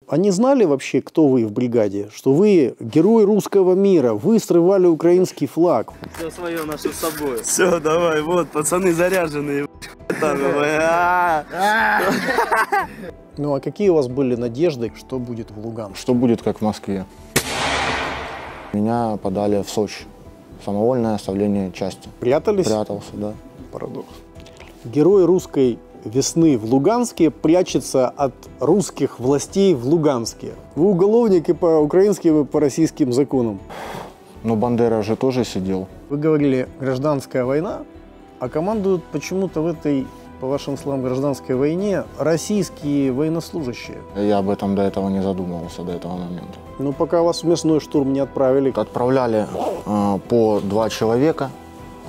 Они знали вообще, кто вы в бригаде? Что вы герой русского мира, вы срывали украинский флаг. Все свое наше с собой. Все, давай, вот, пацаны заряженные. Ну а какие у вас были надежды, что будет в Луганске? Что будет, как в Москве? Меня подали в Сочи. Самовольное оставление части. Прятались? Прятался, да. Парадокс. Герой русской весны в Луганске прячется от русских властей в Луганске. Вы уголовник и по украинским, и по российским законам. Но Бандера же тоже сидел. Вы говорили, гражданская война, а командуют почему-то в этой, по вашим словам, гражданской войне российские военнослужащие. Я об этом до этого не задумывался, до этого момента. Ну, пока вас в мясной штурм не отправили. Отправляли по 2 человека,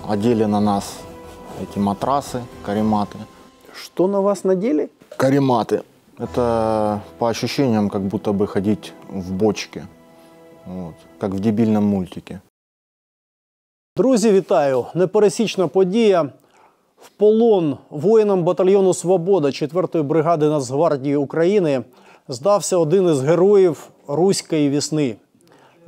одели на нас эти матрасы, карематы. Что на вас надели? Карематы. Это по ощущениям, как будто бы ходить в бочке. Вот. Как в дебільному мультике. Друзі, вітаю! Непересічна подія. В полон воїнам батальйону «Свобода» 4-ї бригади Нацгвардії України здався один із героїв Руської весни.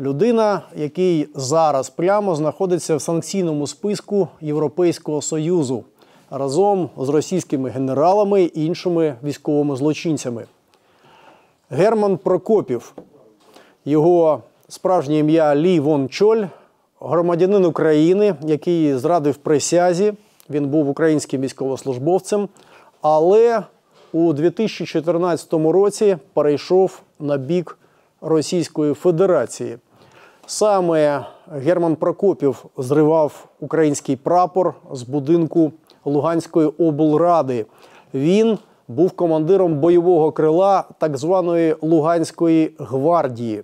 Людина, який зараз прямо знаходиться в санкційному списку Європейського Союзу разом з російськими генералами і іншими військовими злочинцями. Герман Прокопів. Його справжнє ім'я Лі Вон Чоль, громадянин України, який зрадив присязі. Він був українським військовослужбовцем, але у 2014 році перейшов на бік Російської Федерації. Саме Герман Прокопів зривав український прапор з будинку Луганської облради. Він був командиром бойового крила так званої Луганської гвардії.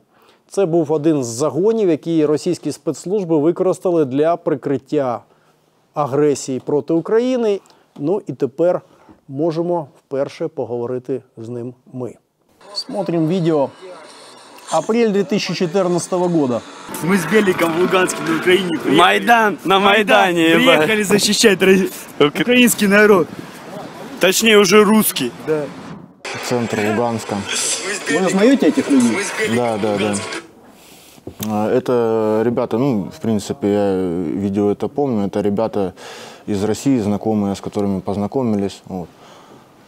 Це був один з загонів, які російські спецслужби використали для прикриття агресії проти України. Ну і тепер можемо вперше поговорити з ним ми. Смотрим видео. Апрель 2014 года. Мы с Беликом в Луганске на Украине приехали. Майдан, на Майдане. Приехали защищать украинский народ. Точнее, уже русский. Да. Центр Луганска. Вы узнаете этих людей? Да. Это ребята, ну, в принципе, я видео это помню. Это ребята из России, знакомые, с которыми познакомились. Вот.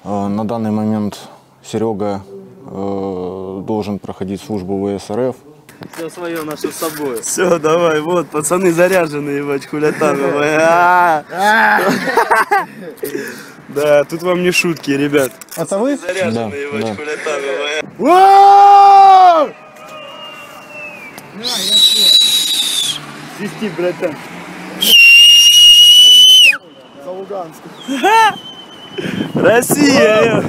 На данный момент Серега должен проходить службу в ВСРФ. Все свое наше с собой. Все, давай, вот, пацаны заряженные, ебать, хуля там. Да, тут вам не шутки, ребят. Это вы? Заряженные, ебать, хуля там. Свисти, братан. За Луганск. Россия!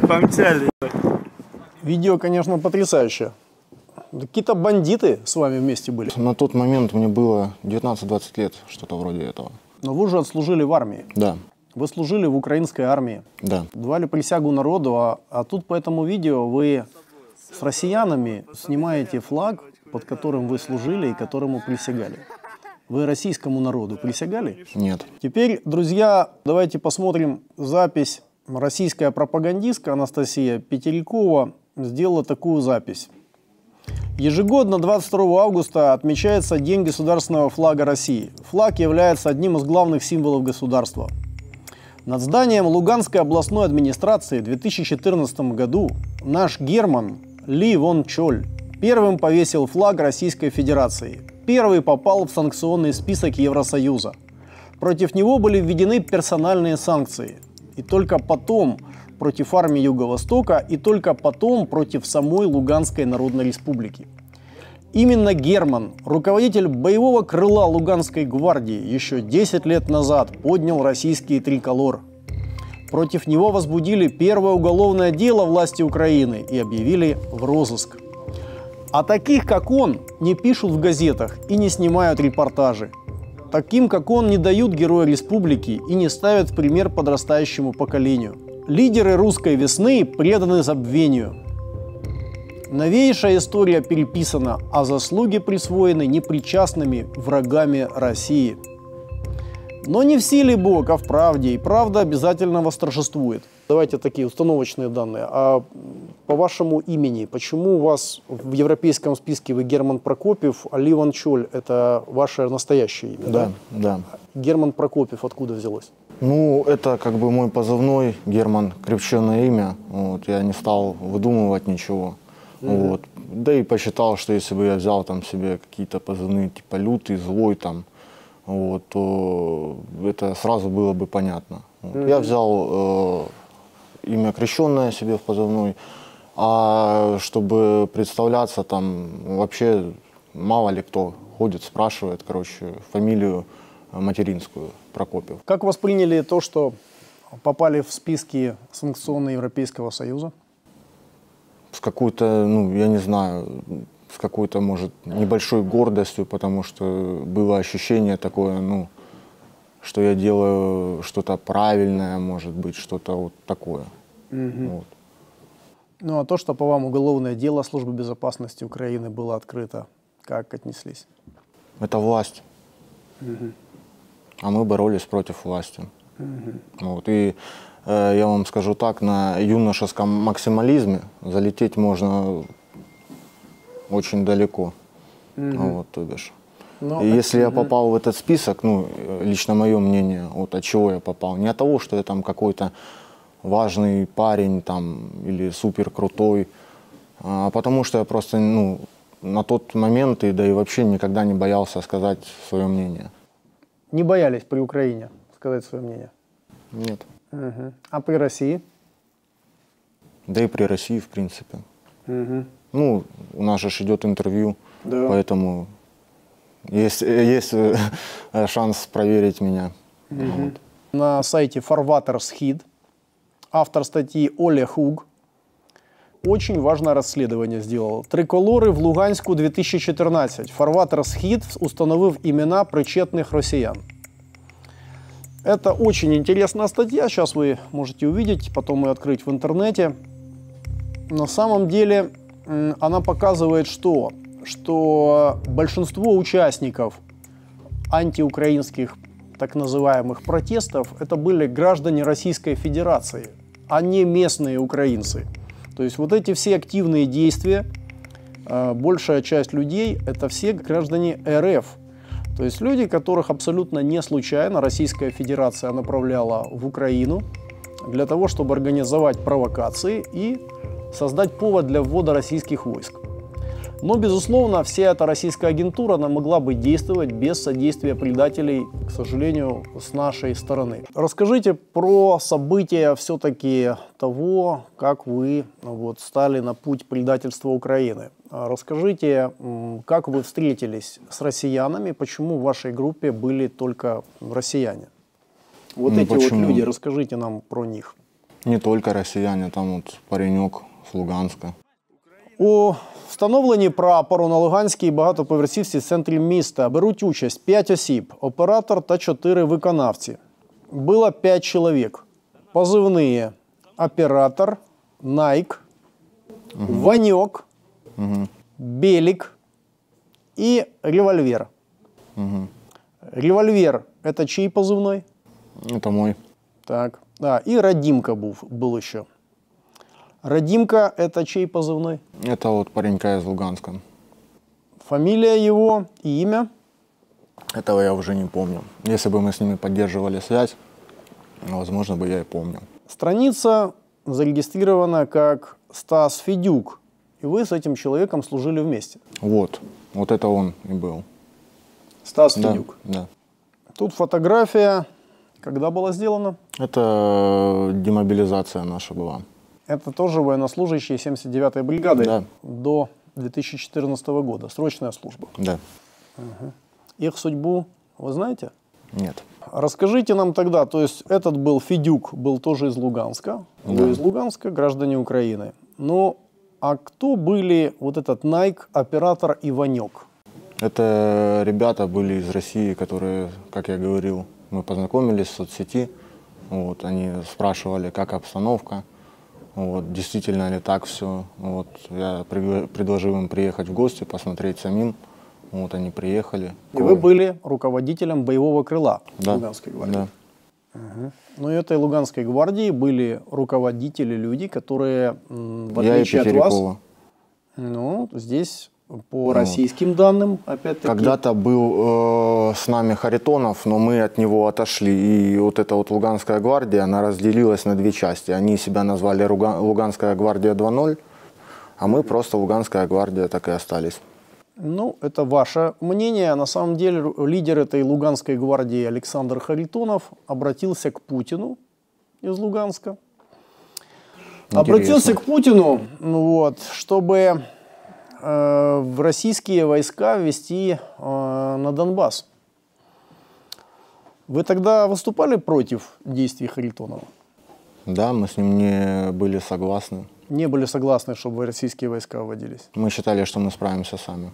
Помчали. Видео, конечно, потрясающее. Какие-то бандиты с вами вместе были. На тот момент мне было 19-20 лет, что-то вроде этого. Но вы же отслужили в армии. Да, Вы служили в украинской армии. да. Давали присягу народу, а тут по этому видео вы с россиянами снимаете флаг, под которым вы служили и которому присягали. Вы российскому народу присягали? Нет. Теперь, друзья, давайте посмотрим запись. Российская пропагандистка Анастасия Петерикова сделала такую запись. Ежегодно 22 августа отмечается День государственного флага России. Флаг является одним из главных символов государства. Над зданием Луганской областной администрации в 2014 году наш Герман Ли Вон Чоль первым повесил флаг Российской Федерации. Первый попал в санкционный список Евросоюза. Против него были введены персональные санкции. И только потом против армии Юго-Востока, и только потом против самой Луганской Народной Республики. Именно Герман, руководитель боевого крыла Луганской гвардии, еще 10 лет назад поднял российский триколор. Против него возбудили первое уголовное дело власти Украины и объявили в розыск. А таких, как он, не пишут в газетах и не снимают репортажи. Таким, как он, не дают героя республики и не ставят в пример подрастающему поколению. Лидеры русской весны преданы забвению. Новейшая история переписана, а заслуги присвоены непричастными врагами России. Но не в силе Бог, а в правде, и правда обязательно восторжествует. Давайте такие установочные данные. А по вашему имени. Почему у вас в европейском списке вы Герман Прокопьев, а Ли Ван Чоль – это ваше настоящее имя? Да, да. Герман Прокопьев откуда взялось? Ну, это как бы мой позывной, Герман, крепченное имя. Вот, я не стал выдумывать ничего. Вот. Да и посчитал, что если бы я взял там себе какие-то позывные типа лютый, злой там, вот, то это сразу было бы понятно. Вот. Я взял имя крещенное себе в позывной, а чтобы представляться там вообще мало ли кто ходит, спрашивает, короче, фамилию материнскую Прокопьев. Как восприняли то, что попали в списки санкционные Европейского Союза? С какой-то, ну, я не знаю, с какой-то, может, небольшой гордостью, потому что было ощущение такое, ну, что я делаю что-то правильное, может быть, что-то вот такое. Вот. Ну, а то, что по вам уголовное дело Службы безопасности Украины было открыто, как отнеслись? Это власть. А мы боролись против власти. Вот. И я вам скажу так, на юношеском максимализме залететь можно очень далеко. Вот, то бишь. И если я попал в этот список, ну, лично мое мнение, вот от чего я попал, не от того, что я там какой-то важный парень там, или супер крутой, а потому что я просто, ну, на тот момент, и да и вообще никогда не боялся сказать свое мнение. Не боялись при Украине сказать свое мнение? Нет. А при России? Да и при России, в принципе. Ну, у нас же идет интервью, поэтому есть шанс проверить меня. Вот. На сайте Farvaters-Hid автор статьи Оля Хуг очень важное расследование сделал. Триколори в Луганську 2014. Farvaters-Hid установив імена причетных россиян. Это очень интересная статья, сейчас вы можете увидеть, потом ее открыть в интернете. На самом деле она показывает, что большинство участников антиукраинских так называемых протестов это были граждане Российской Федерации, а не местные украинцы. То есть вот эти все активные действия, большая часть людей это все граждане РФ. То есть люди, которых абсолютно не случайно Российская Федерация направляла в Украину для того, чтобы организовать провокации и создать повод для ввода российских войск. Но, безусловно, вся эта российская агентура она могла бы действовать без содействия предателей, к сожалению, с нашей стороны. Расскажите про события все-таки того, как вы стали на путь предательства Украины. Расскажите, как вы встретились с россиянами, почему в вашей группе были только россияне? Вот эти почему? вот люди, расскажите нам про них. Не только россияне, там вот паренек с Луганска. У встановленні прапору на Луганській багатоповерхівці в центрі міста беруть участь 5 осіб, оператор та 4 виконавці. Было 5 человек. Позывные оператор, Найк, Ванек, Белик и револьвер. Револьвер – это чей позывной? Это мой. Так, да, и Радимка был еще. Радимка – это чей позывной? Это вот паренька из Луганска. Фамилия его и имя? Этого я уже не помню. Если бы мы с ними поддерживали связь, возможно бы я и помнил. Страница зарегистрирована как Стас Федюк. И вы с этим человеком служили вместе. Вот это он и был. Стас Федюк. Да. Тут фотография. Когда была сделана? Это демобилизация наша была. Это тоже военнослужащие 79-й бригады Да. до 2014 года. Срочная служба. Да. Их судьбу вы знаете? Нет. Расскажите нам тогда, то есть этот был Федюк, был тоже из Луганска. Да. Вы из Луганска, граждане Украины. Ну, а кто были вот этот Найк, оператор и Ванек? Это ребята были из России, которые, как я говорил, мы познакомились в соцсети. Вот, они спрашивали, как обстановка. Вот, действительно ли так все. Вот, я предложил им приехать в гости, посмотреть самим. Вот они приехали. И вы были руководителем боевого крыла Да, Луганской гвардии. да. Но этой Луганской гвардии были руководители, люди, которые, в Я и отличие от вас, Петерикова. ну, здесь по российским данным, опять-таки, Когда-то был с нами Харитонов, но мы от него отошли. И вот эта вот Луганская гвардия, она разделилась на две части. Они себя назвали Луганская гвардия 2.0, а мы просто Луганская гвардия, так и остались. ну, это ваше мнение. На самом деле лидер этой Луганской гвардии Александр Харитонов обратился к Путину из Луганска. Обратился к Путину, вот, чтобы в российские войска ввести на Донбасс. Вы тогда выступали против действий Харитонова? Да, мы с ним не были согласны. Не были согласны, чтобы российские войска вводились? Мы считали, что мы справимся сами.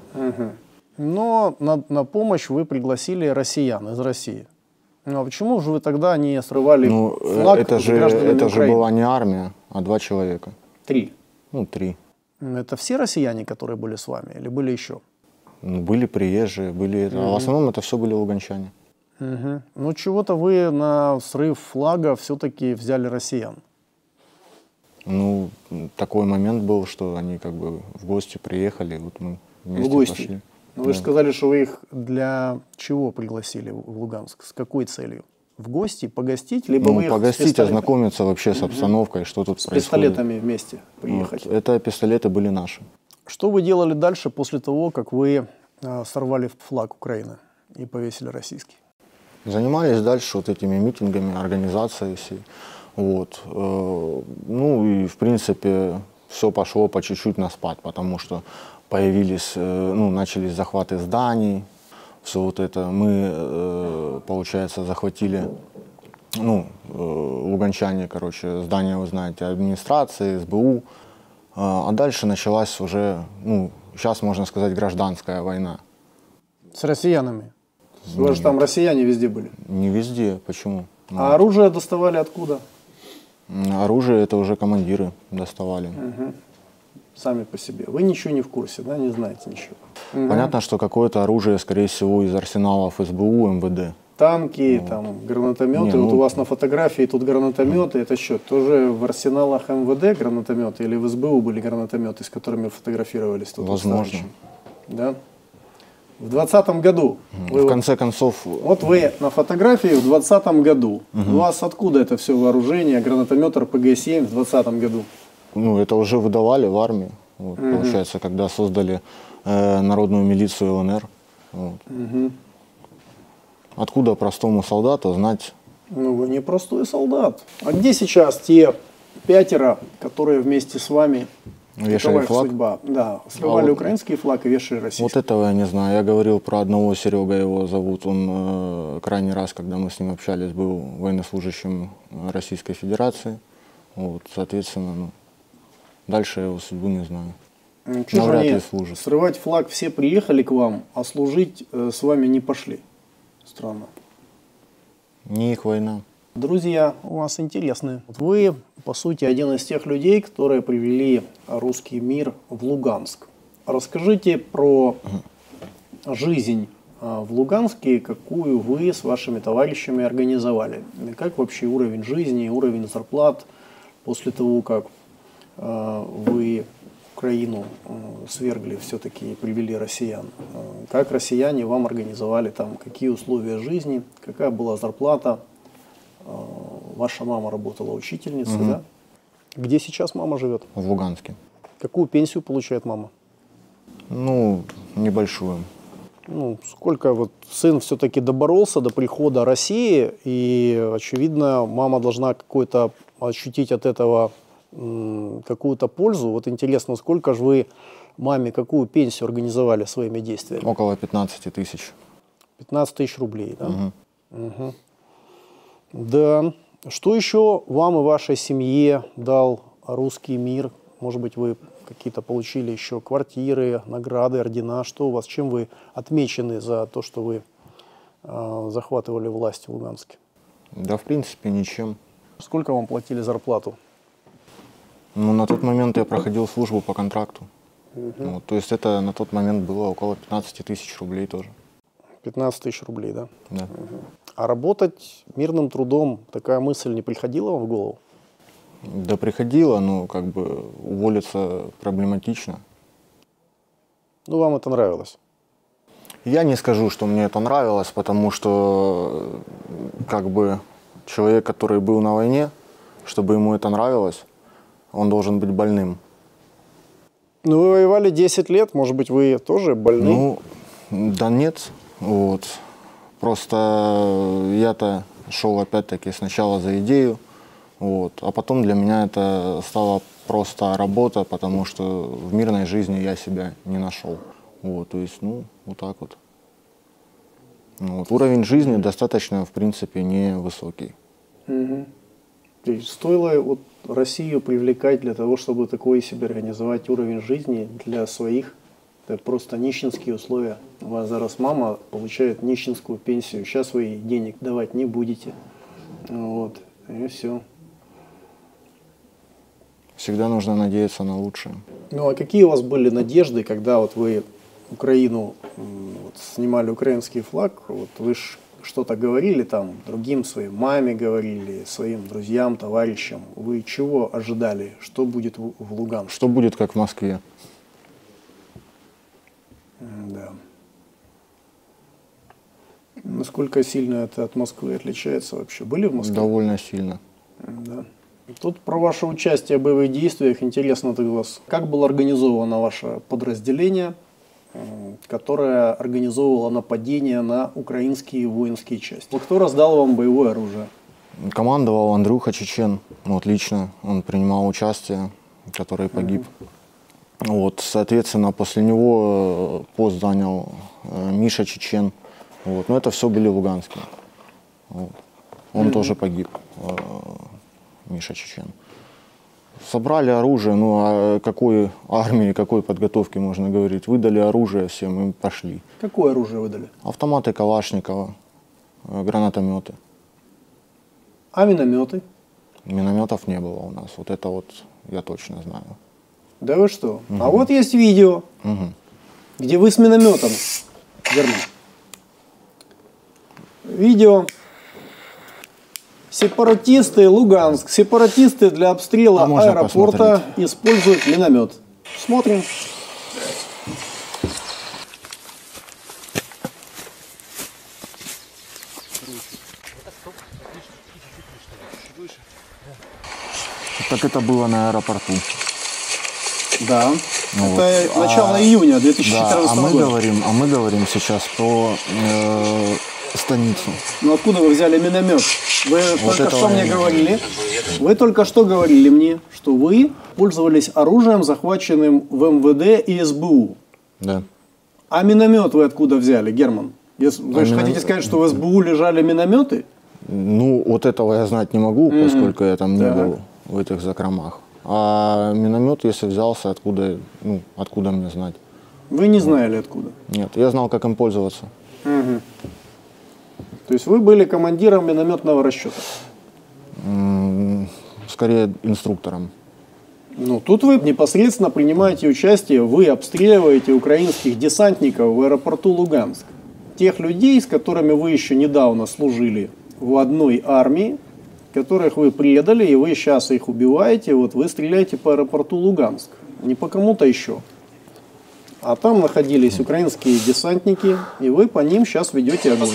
Но на помощь вы пригласили россиян из России. Ну, а почему же вы тогда не срывали Ну, флаг это с гражданами же Украины? была не армия, а 2 человека. 3. Ну, 3. Это все россияне, которые были с вами, или были еще? Ну, были приезжие, были... А в основном это все были луганчане. Ну, чего-то вы на срыв флага все-таки взяли россиян. Ну, такой момент был, что они как бы в гости приехали, вот мы вместе В гости? пошли. Ну, вы же сказали, что вы их для чего пригласили в Луганск? С какой целью? В гости, погостить? Либо Ну, вы их с погостить, пистолетами? ознакомиться вообще с обстановкой, что тут С происходит. пистолетами вместе приехать. Вот. Это пистолеты были наши. Что вы делали дальше после того, как вы сорвали флаг Украины и повесили российский? Занимались дальше вот этими митингами, организацией всей. Вот. Ну и в принципе все пошло по чуть-чуть на спад, потому что появились, ну, начались захваты зданий, все вот это. Мы, получается, захватили, ну, луганчане, короче, здание, вы знаете, администрации, СБУ. А дальше началась уже, ну, сейчас можно сказать, гражданская война. С россиянами? У вас же там россияне везде были. Не везде, почему? Ну, А оружие доставали откуда? оружие это уже командиры доставали. Сами по себе. Вы ничего не в курсе, да, не знаете ничего. Понятно, что какое-то оружие, скорее всего, из арсеналов СБУ, МВД. Танки, там, гранатометы. Не, Вот ну- у вас на фотографии тут гранатометы. Это что, тоже в арсеналах МВД гранатометы или в СБУ были гранатометы, с которыми фотографировались тут? Возможно. с товарищем? Да? В 2020 году. Вы В конце концов, Вот вы на фотографии в 2020 году. У вас откуда это все вооружение, гранатомет РПГ-7 в 2020 году? ну, это уже выдавали в армии. Вот, получается, когда создали народную милицию ЛНР. Вот. Откуда простому солдату знать? Ну, вы не простой солдат. А где сейчас те 5, которые вместе с вами, Вешали какова их флаг? судьба? Да, срывали вот- украинский флаг и вешали российский. Вот этого я не знаю. Я говорил про одного, Серега его зовут. Он крайний раз, когда мы с ним общались, был военнослужащим Российской Федерации. Вот, соответственно, ну, дальше я его судьбу не знаю. Ну, чё же навряд они ли служит. срывать флаг все приехали к вам, а служить с вами не пошли. Странно. Не их война. Друзья, у вас интересные. Вы, по сути, один из тех людей, которые привели русский мир в Луганск. Расскажите про жизнь в Луганске, какую вы с вашими товарищами организовали. И как вообще уровень жизни, уровень зарплат после того, как вы Украину свергли все-таки и привели россиян. Как россияне вам организовали там, какие условия жизни, какая была зарплата. Ваша мама работала учительницей, да? Где сейчас мама живет? В Луганске. Какую пенсию получает мама? Ну, небольшую. Ну, сколько вот сын все-таки доборолся до прихода России, и, очевидно, мама должна какой-то ощутить от этого какую-то пользу. Вот интересно, сколько же вы маме, какую пенсию организовали своими действиями? Около 15 тысяч. 15 тысяч рублей, да? Мгм. Да. Что еще вам и вашей семье дал русский мир? Может быть, вы какие-то получили еще квартиры, награды, ордена? Что у вас, чем вы отмечены за то, что вы захватывали власть в Луганске? Да, в принципе, ничем. Сколько вам платили зарплату? Ну, на тот момент я проходил службу по контракту. Вот, то есть это на тот момент было около 15 тысяч рублей тоже. 15 тысяч рублей, да? Да. А работать мирным трудом, такая мысль не приходила вам в голову? Да приходило, но как бы уволиться проблематично. Ну, вам это нравилось? Я не скажу, что мне это нравилось, потому что как бы человек, который был на войне, чтобы ему это нравилось, он должен быть больным. Ну, вы воевали 10 лет, может быть, вы тоже больны? Ну, да нет, вот. Просто я-то шел опять-таки сначала за идею, вот, а потом для меня это стало просто работа, потому что в мирной жизни я себя не нашел. Вот, то есть, ну, вот так вот. Ну, вот. Уровень жизни достаточно, в принципе, невысокий. Угу. То есть стоило вот Россию привлекать для того, чтобы такой себе организовать уровень жизни для своих? Это просто нищенские условия. У вас зараз мама получает нищенскую пенсию, сейчас вы ей денег давать не будете. Вот, и все. Всегда нужно надеяться на лучшее. Ну а какие у вас были надежды, когда вот вы Украину, вот, снимали украинский флаг, вот вы ж что-то говорили там, другим своим маме говорили, своим друзьям, товарищам. Вы чего ожидали? Что будет в Луганске? Что будет, как в Москве? Да. Насколько сильно это от Москвы отличается вообще? Были в Москве? Довольно сильно. Да. Тут про ваше участие в боевых действиях интересно для вас. Как было организовано ваше подразделение, которое организовывало нападение на украинские воинские части? Кто раздал вам боевое оружие? Командовал Андрюха Чечен, вот лично, он принимал участие, который погиб. Вот, соответственно, после него пост занял Миша Чечен. Вот, но это все были луганские. Вот. Он тоже погиб, Миша Чечен. Собрали оружие, ну о какой армии, какой подготовке можно говорить. Выдали оружие всем и пошли. Какое оружие выдали? Автоматы Калашникова, гранатометы. А минометы? Минометов не было у нас, вот это вот я точно знаю. Да вы что? А вот есть видео, где вы с минометом. Верно. Видео. Сепаратисты, Луганск. Сепаратисты для обстрела аэропорта используют миномет. Смотрим. Так это было на аэропорту. Да. Вот. Это начало июня 2014 да, года. А мы говорим сейчас про станицу. Ну откуда вы взяли миномет? Вы Вот только что мне я говорили. Вы только что говорили мне, что вы пользовались оружием, захваченным в МВД и СБУ. Да. А миномет вы откуда взяли, Герман? Вы же хотите сказать, что в СБУ лежали минометы? Ну, вот этого я знать не могу, поскольку я там не был в этих закромах. А миномет, если взялся, откуда, ну, откуда мне знать? Вы не знали откуда? Нет, я знал, как им пользоваться. То есть вы были командиром минометного расчета? Скорее, инструктором. Ну, тут вы непосредственно принимаете участие, вы обстреливаете украинских десантников в аэропорту Луганск. Тех людей, с которыми вы еще недавно служили в одной армии, которых вы предали, и вы сейчас их убиваете, вот вы стреляете по аэропорту Луганск, не по кому-то еще. А там находились украинские десантники, и вы по ним сейчас ведете огонь.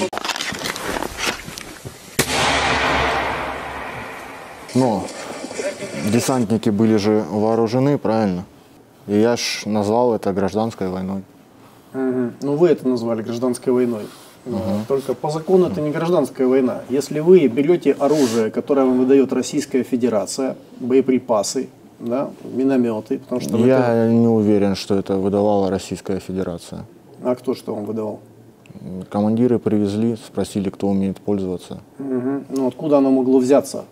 Но десантники были же вооружены, правильно? И я ж назвал это гражданской войной. Ну, вы это назвали гражданской войной. Только по закону это не гражданская война. Если вы берете оружие, которое вам выдает Российская Федерация, боеприпасы, да, минометы, потому что... Я не уверен, что это выдавала Российская Федерация. А кто что вам выдавал? Командиры привезли, спросили, кто умеет пользоваться. Ну, откуда оно могло взяться?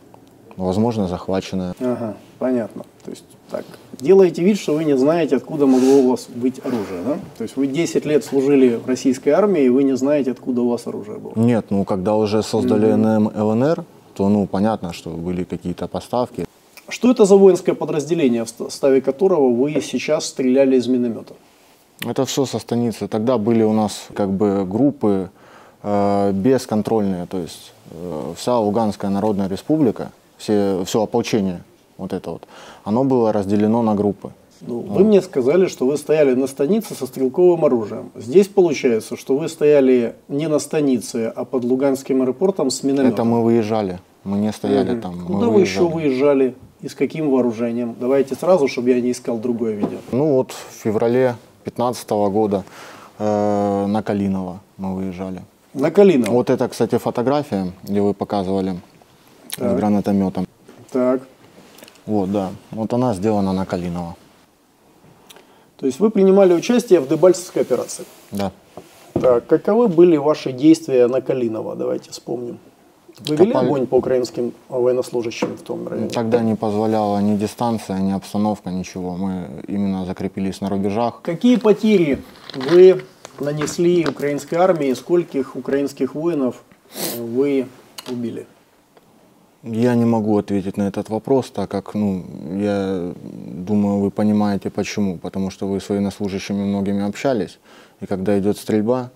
Возможно, захваченное. Ага, понятно. То есть, так, делаете вид, что вы не знаете, откуда могло у вас быть оружие, да? То есть вы 10 лет служили в российской армии, и вы не знаете, откуда у вас оружие было? Нет, ну когда уже создали НМ, ЛНР, то, ну, понятно, что были какие-то поставки. Что это за воинское подразделение, в составе которого вы сейчас стреляли из миномета? Это все со станицы. Тогда были у нас как бы группы бесконтрольные. То есть вся Луганская Народная Республика, все ополчение, вот это вот, оно было разделено на группы. Ну, вы мне сказали, что вы стояли на станице со стрелковым оружием. Здесь получается, что вы стояли не на станице, а под Луганским аэропортом с минометом. Это мы выезжали, мы не стояли там. Куда вы еще выезжали и с каким вооружением? Давайте сразу, чтобы я не искал другое видео. Ну вот в феврале 2015 года на Калиново мы выезжали. На Калиново? Вот это, кстати, фотография, где вы показывали с гранатометом. Так. Вот, да. Вот она сделана на Калиново. То есть вы принимали участие в Дебальцевской операции? Да. Так, каковы были ваши действия на Калиново? Давайте вспомним. Вы вели огонь по украинским военнослужащим в том районе? Тогда не позволяла ни дистанция, ни обстановка, ничего. Мы именно закрепились на рубежах. Какие потери вы нанесли украинской армии? Скольких украинских воинов вы убили? Я не могу ответить на этот вопрос, так как, я думаю, вы понимаете почему. Потому что вы с военнослужащими многими общались, и когда идет стрельба,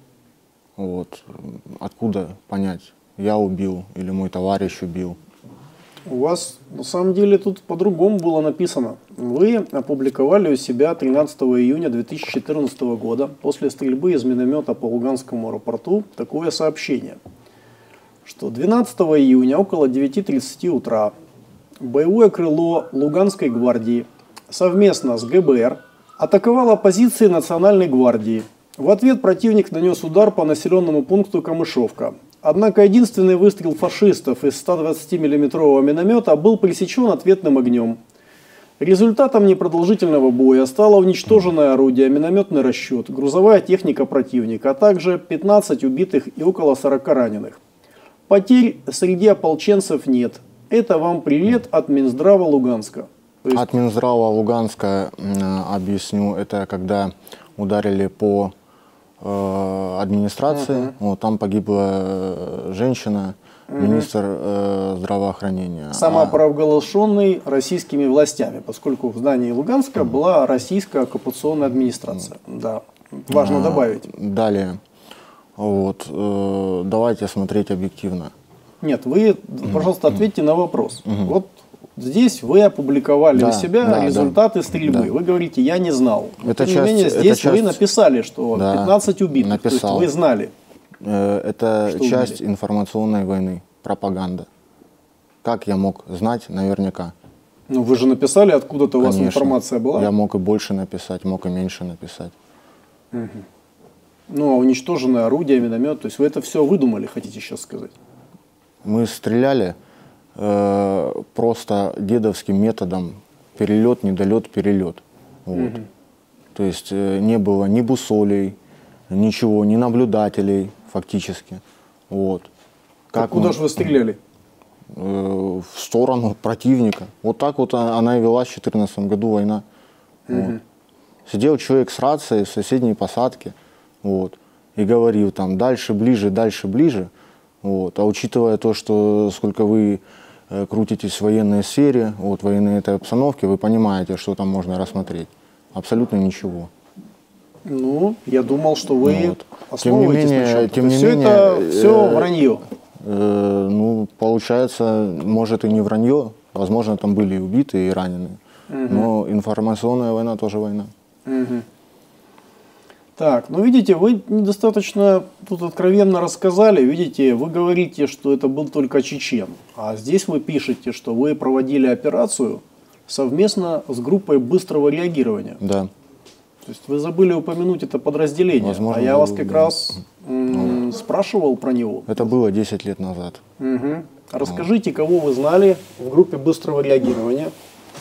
вот, откуда понять, я убил или мой товарищ убил. У вас, на самом деле, тут по-другому было написано. Вы опубликовали у себя 13 июня 2014 года после стрельбы из миномета по Луганскому аэропорту такое сообщение, что 12 июня около 9:30 утра боевое крыло Луганской гвардии совместно с ГБР атаковало позиции Национальной гвардии. В ответ противник нанес удар по населенному пункту Камышовка. Однако единственный выстрел фашистов из 120 миллиметрового миномета был пресечен ответным огнем. Результатом непродолжительного боя стало уничтоженное орудие, минометный расчет, грузовая техника противника, а также 15 убитых и около 40 раненых. Потерь среди ополченцев нет. Это вам привет от Минздрава Луганска. От Минздрава Луганска, объясню, это когда ударили по администрации. Вот, там погибла женщина, министр здравоохранения. Самопровозглашенный российскими властями, поскольку в здании Луганска была российская оккупационная администрация. Да, важно добавить. Далее. Вот, давайте смотреть объективно. Нет, вы, пожалуйста, ответьте на вопрос. Вот здесь вы опубликовали у себя результаты стрельбы. Да. Вы говорите, я не знал. Тем не менее, здесь вы написали, что 15 убитых. Написал. То есть вы знали. Это часть информационной войны, пропаганда. Как я мог знать наверняка? Ну, вы же написали, откуда-то у вас информация была. Я мог и больше написать, мог и меньше написать. Ну, а уничтоженное орудие, миномет, то есть вы это все выдумали, хотите сейчас сказать? Мы стреляли просто дедовским методом, перелет, недолет, перелет. Вот. То есть не было ни бусолей, ничего, ни наблюдателей фактически. Вот. Как куда же вы стреляли? В сторону противника. Вот так вот она и велась в 2014 году война. Вот. Сидел человек с рацией в соседней посадке, вот, и говорил там дальше, ближе, дальше, ближе. Вот. А учитывая то, что сколько вы крутитесь в военной сфере, вот, военной этой обстановке, вы понимаете, что там можно рассмотреть. Абсолютно ничего. Ну, я думал, что вы основываетесь на чем-то. Тем не все менее, это все вранье. Ну, получается, может и не вранье. Возможно, там были и убитые, и раненые. Но информационная война тоже война. Так, ну видите, вы недостаточно тут откровенно рассказали. Видите, вы говорите, что это был только чечен. А здесь вы пишете, что вы проводили операцию совместно с группой быстрого реагирования. Да. То есть вы забыли упомянуть это подразделение. Возможно, а я вас как раз спрашивал про него. Это было 10 лет назад. Расскажите, кого вы знали в группе быстрого реагирования,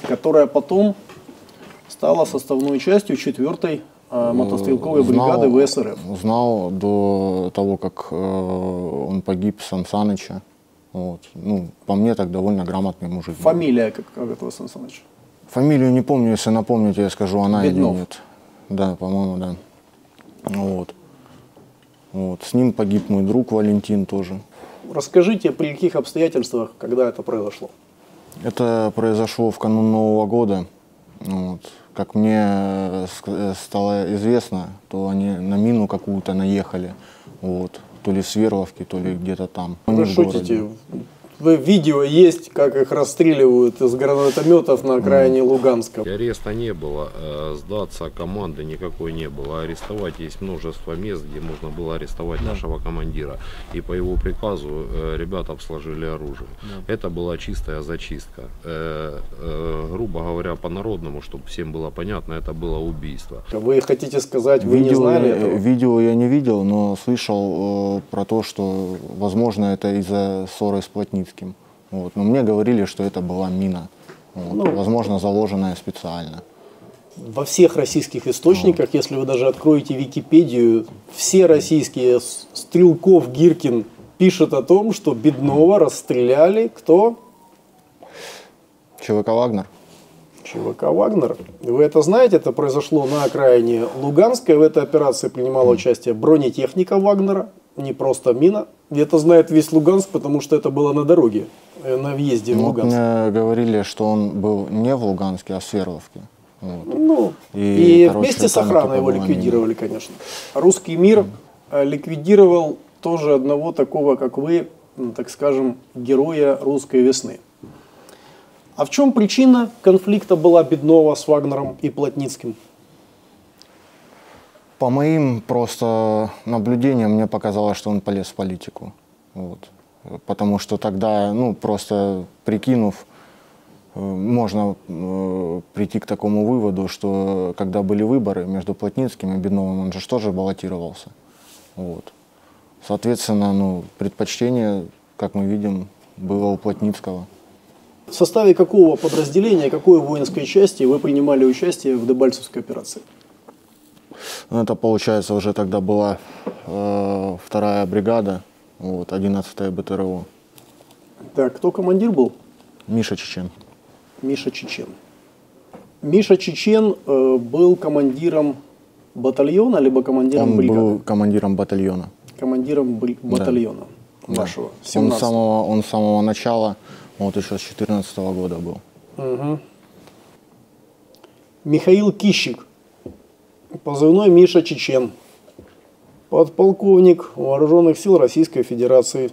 которая потом стала составной частью 4-й мотострелковой бригады ВСРФ. Знал до того, как он погиб, Сан Саныча. Вот. Ну, по мне, так довольно грамотный мужик. Фамилия как этого Сан Саныча? Фамилию не помню, если напомните, я скажу, она Беднов. или нет. Да, по-моему, да. Вот. Вот. С ним погиб мой друг Валентин тоже. Расскажите, при каких обстоятельствах, когда это произошло? Это произошло в канун Нового года. Вот. Как мне стало известно, то они на мину какую-то наехали. Вот. то ли в Свердловке, то ли где-то там. Вы Не в городе. шутите? Видео есть, как их расстреливают из гранатометов на окраине Луганска. Ареста не было, сдаться команды никакой не было. Арестовать есть множество мест, где можно было арестовать нашего командира. И по его приказу ребята обсложили оружие. Это была чистая зачистка. Грубо говоря, по-народному, чтобы всем было понятно, это было убийство. Вы хотите сказать, вы не знали этого? Видео я не видел, но слышал про то, что, возможно, это из-за ссоры с Плотницким. Вот. Но мне говорили, что это была мина, вот. Возможно, заложенная специально. Во всех российских источниках, если вы даже откроете Википедию, все российские Стрелков, Гиркин пишут о том, что Беднова расстреляли кто? ЧВК «Вагнер». ЧВК «Вагнер». Вы это знаете, это произошло на окраине Луганска. В этой операции принимала участие бронетехника «Вагнера», не просто мина. И это знает весь Луганск, потому что это было на дороге, на въезде в Луганск. Мне говорили, что он был не в Луганске, а в Свердловке. Вот. Ну, и вместе с охраной его ликвидировали, конечно. Русский мир ликвидировал тоже одного такого, как вы, так скажем, героя русской весны. А в чем причина конфликта была Беднова с Вагнером и Плотницким? По моим просто наблюдениям, мне показалось, что он полез в политику. Вот. Потому что тогда, ну, просто прикинув, можно прийти к такому выводу, что когда были выборы между Плотницким и Бедновым, он же тоже баллотировался. Вот. Соответственно, ну, предпочтение, как мы видим, было у Плотницкого. В составе какого подразделения, какой воинской части вы принимали участие в Дебальцевской операции? Ну, это, получается, уже тогда была 2-я бригада, вот, 11-я БТРО. Так, кто командир был? Миша Чечен. Миша Чечен. Миша Чечен был командиром батальона, либо командиром бригады? Он был командиром батальона. Командиром батальона вашего, 17-го. Он с самого начала, вот еще с 14-го года был. Угу. Михаил Кищик, позывной Миша Чечен, подполковник Вооруженных сил Российской Федерации.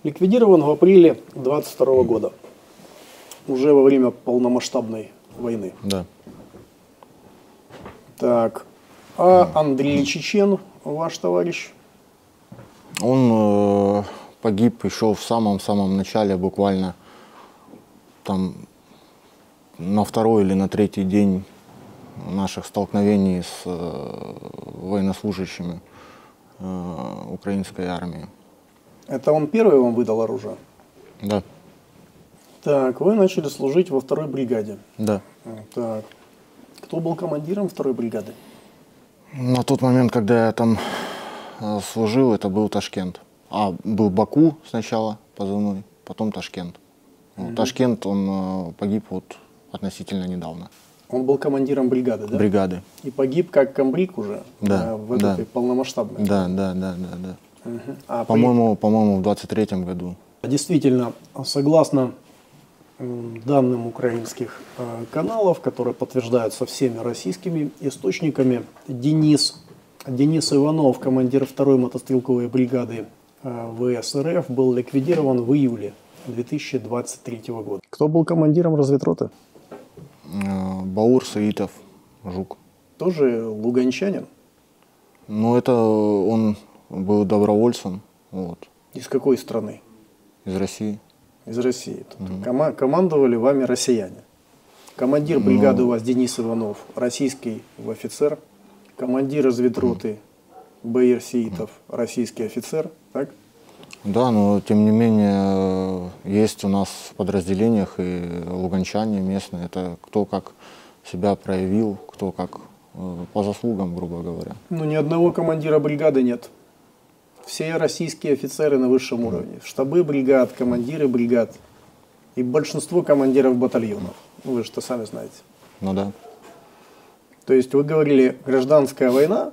Ликвидирован в апреле 22 года, уже во время полномасштабной войны. Да. Так, а Андрей Чечен, ваш товарищ? Он погиб еще в самом-самом начале, буквально там на 2-й или на 3-й день наших столкновений с военнослужащими украинской армии. Это он первый вам выдал оружие? Да. Так, вы начали служить во 2-й бригаде. Да. Так, кто был командиром 2-й бригады? На тот момент, когда я там служил, это был Ташкент. Был Баку сначала позывной, потом Ташкент. Ташкент, он погиб вот относительно недавно. Он был командиром бригады, да? Бригады. И погиб как комбриг уже? Да. В этой полномасштабной? Да. Угу. По-моему, в 23-м году. Действительно, согласно данным украинских каналов, которые подтверждаются всеми российскими источниками, Денис Иванов, командир 2-й мотострелковой бригады ВС РФ, был ликвидирован в июле 2023 года. Кто был командиром разведроты? Баур Саитов, Жук. Тоже луганчанин? Ну, это он был добровольцем. Вот. Из какой страны? Из России. Из России. Командовали вами россияне. Командир бригады у вас Денис Иванов, российский офицер. Командир разведроты Баир Саитов, российский офицер. Так? Да, но тем не менее есть у нас в подразделениях и луганчане местные. Это кто как себя проявил, кто как по заслугам, грубо говоря. Ну, ни одного командира бригады нет. Все российские офицеры на высшем уровне. Штабы бригад, командиры бригад и большинство командиров батальонов. Вы же это сами знаете. Ну да. То есть вы говорили гражданская война,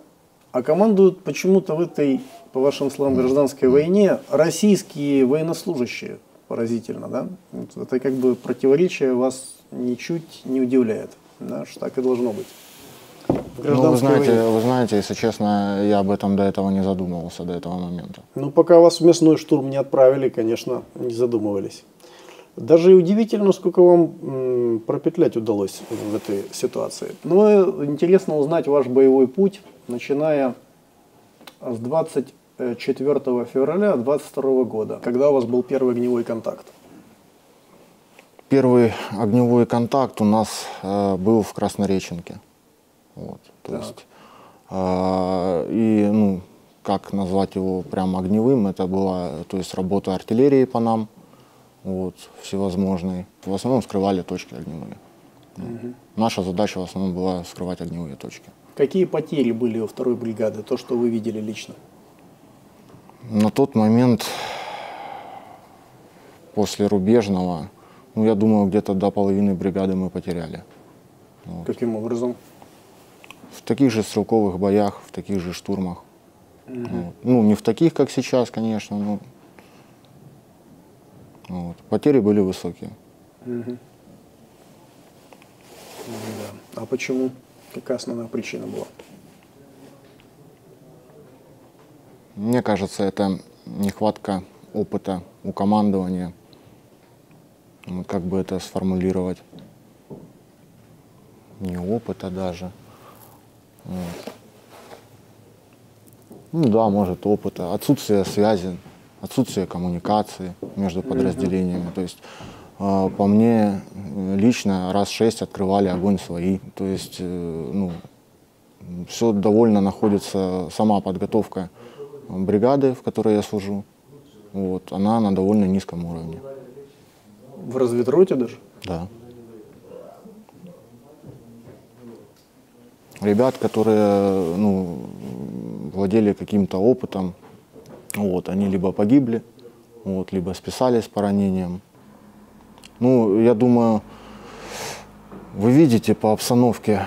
а командуют почему-то в этой, по вашим словам, гражданской войне российские военнослужащие. Поразительно, да? Это как бы противоречие вас ничуть не удивляет. Да? Что так и должно быть. в Ну, вы гражданской войне? вы знаете, если честно, я об этом до этого не задумывался, до этого момента. Ну, пока вас в мясной штурм не отправили, конечно, не задумывались. Даже и удивительно, сколько вам пропетлять удалось в этой ситуации. Но интересно узнать ваш боевой путь, начиная с 24 февраля 22 года, когда у вас был первый огневой контакт. Первый огневой контакт у нас был в Краснореченке. Вот, то есть, и, ну, как назвать его прям огневым, это была, то есть, работа артиллерии по нам, вот, всевозможные. В основном скрывали точки огневые. Наша задача в основном была скрывать огневые точки. Какие потери были у второй бригады, то, что вы видели лично? На тот момент, после Рубежного, ну, я думаю, где-то до половины бригады мы потеряли. Вот. Каким образом? В таких же стрелковых боях, в таких же штурмах. Вот. Ну, не в таких, как сейчас, конечно, но вот. Потери были высокие. Да. А почему? Какая основная причина была? Мне кажется, это нехватка опыта у командования. Вот как бы это сформулировать? Не опыта даже. Вот. Ну да, может, опыта. Отсутствие связи, отсутствие коммуникации между подразделениями. То есть, по мне, лично раз 6 открывали огонь свои. То есть, ну, все довольно находится, сама подготовка бригады, в которой я служу, вот, она на довольно низком уровне. В разведроте даже? Да. Ребят, которые, ну, владели каким-то опытом, вот, они либо погибли, вот, либо списались по ранениям. Ну, я думаю, вы видите по обстановке,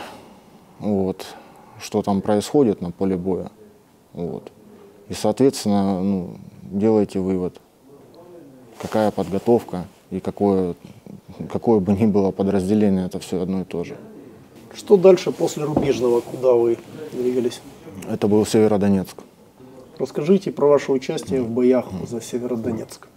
вот, что там происходит на поле боя. Вот. И, соответственно, ну, делайте вывод, какая подготовка и какое бы ни было подразделение, это все одно и то же. Что дальше после Рубежного, куда вы двигались? Это был Северодонецк. Расскажите про ваше участие в боях за Северодонецк.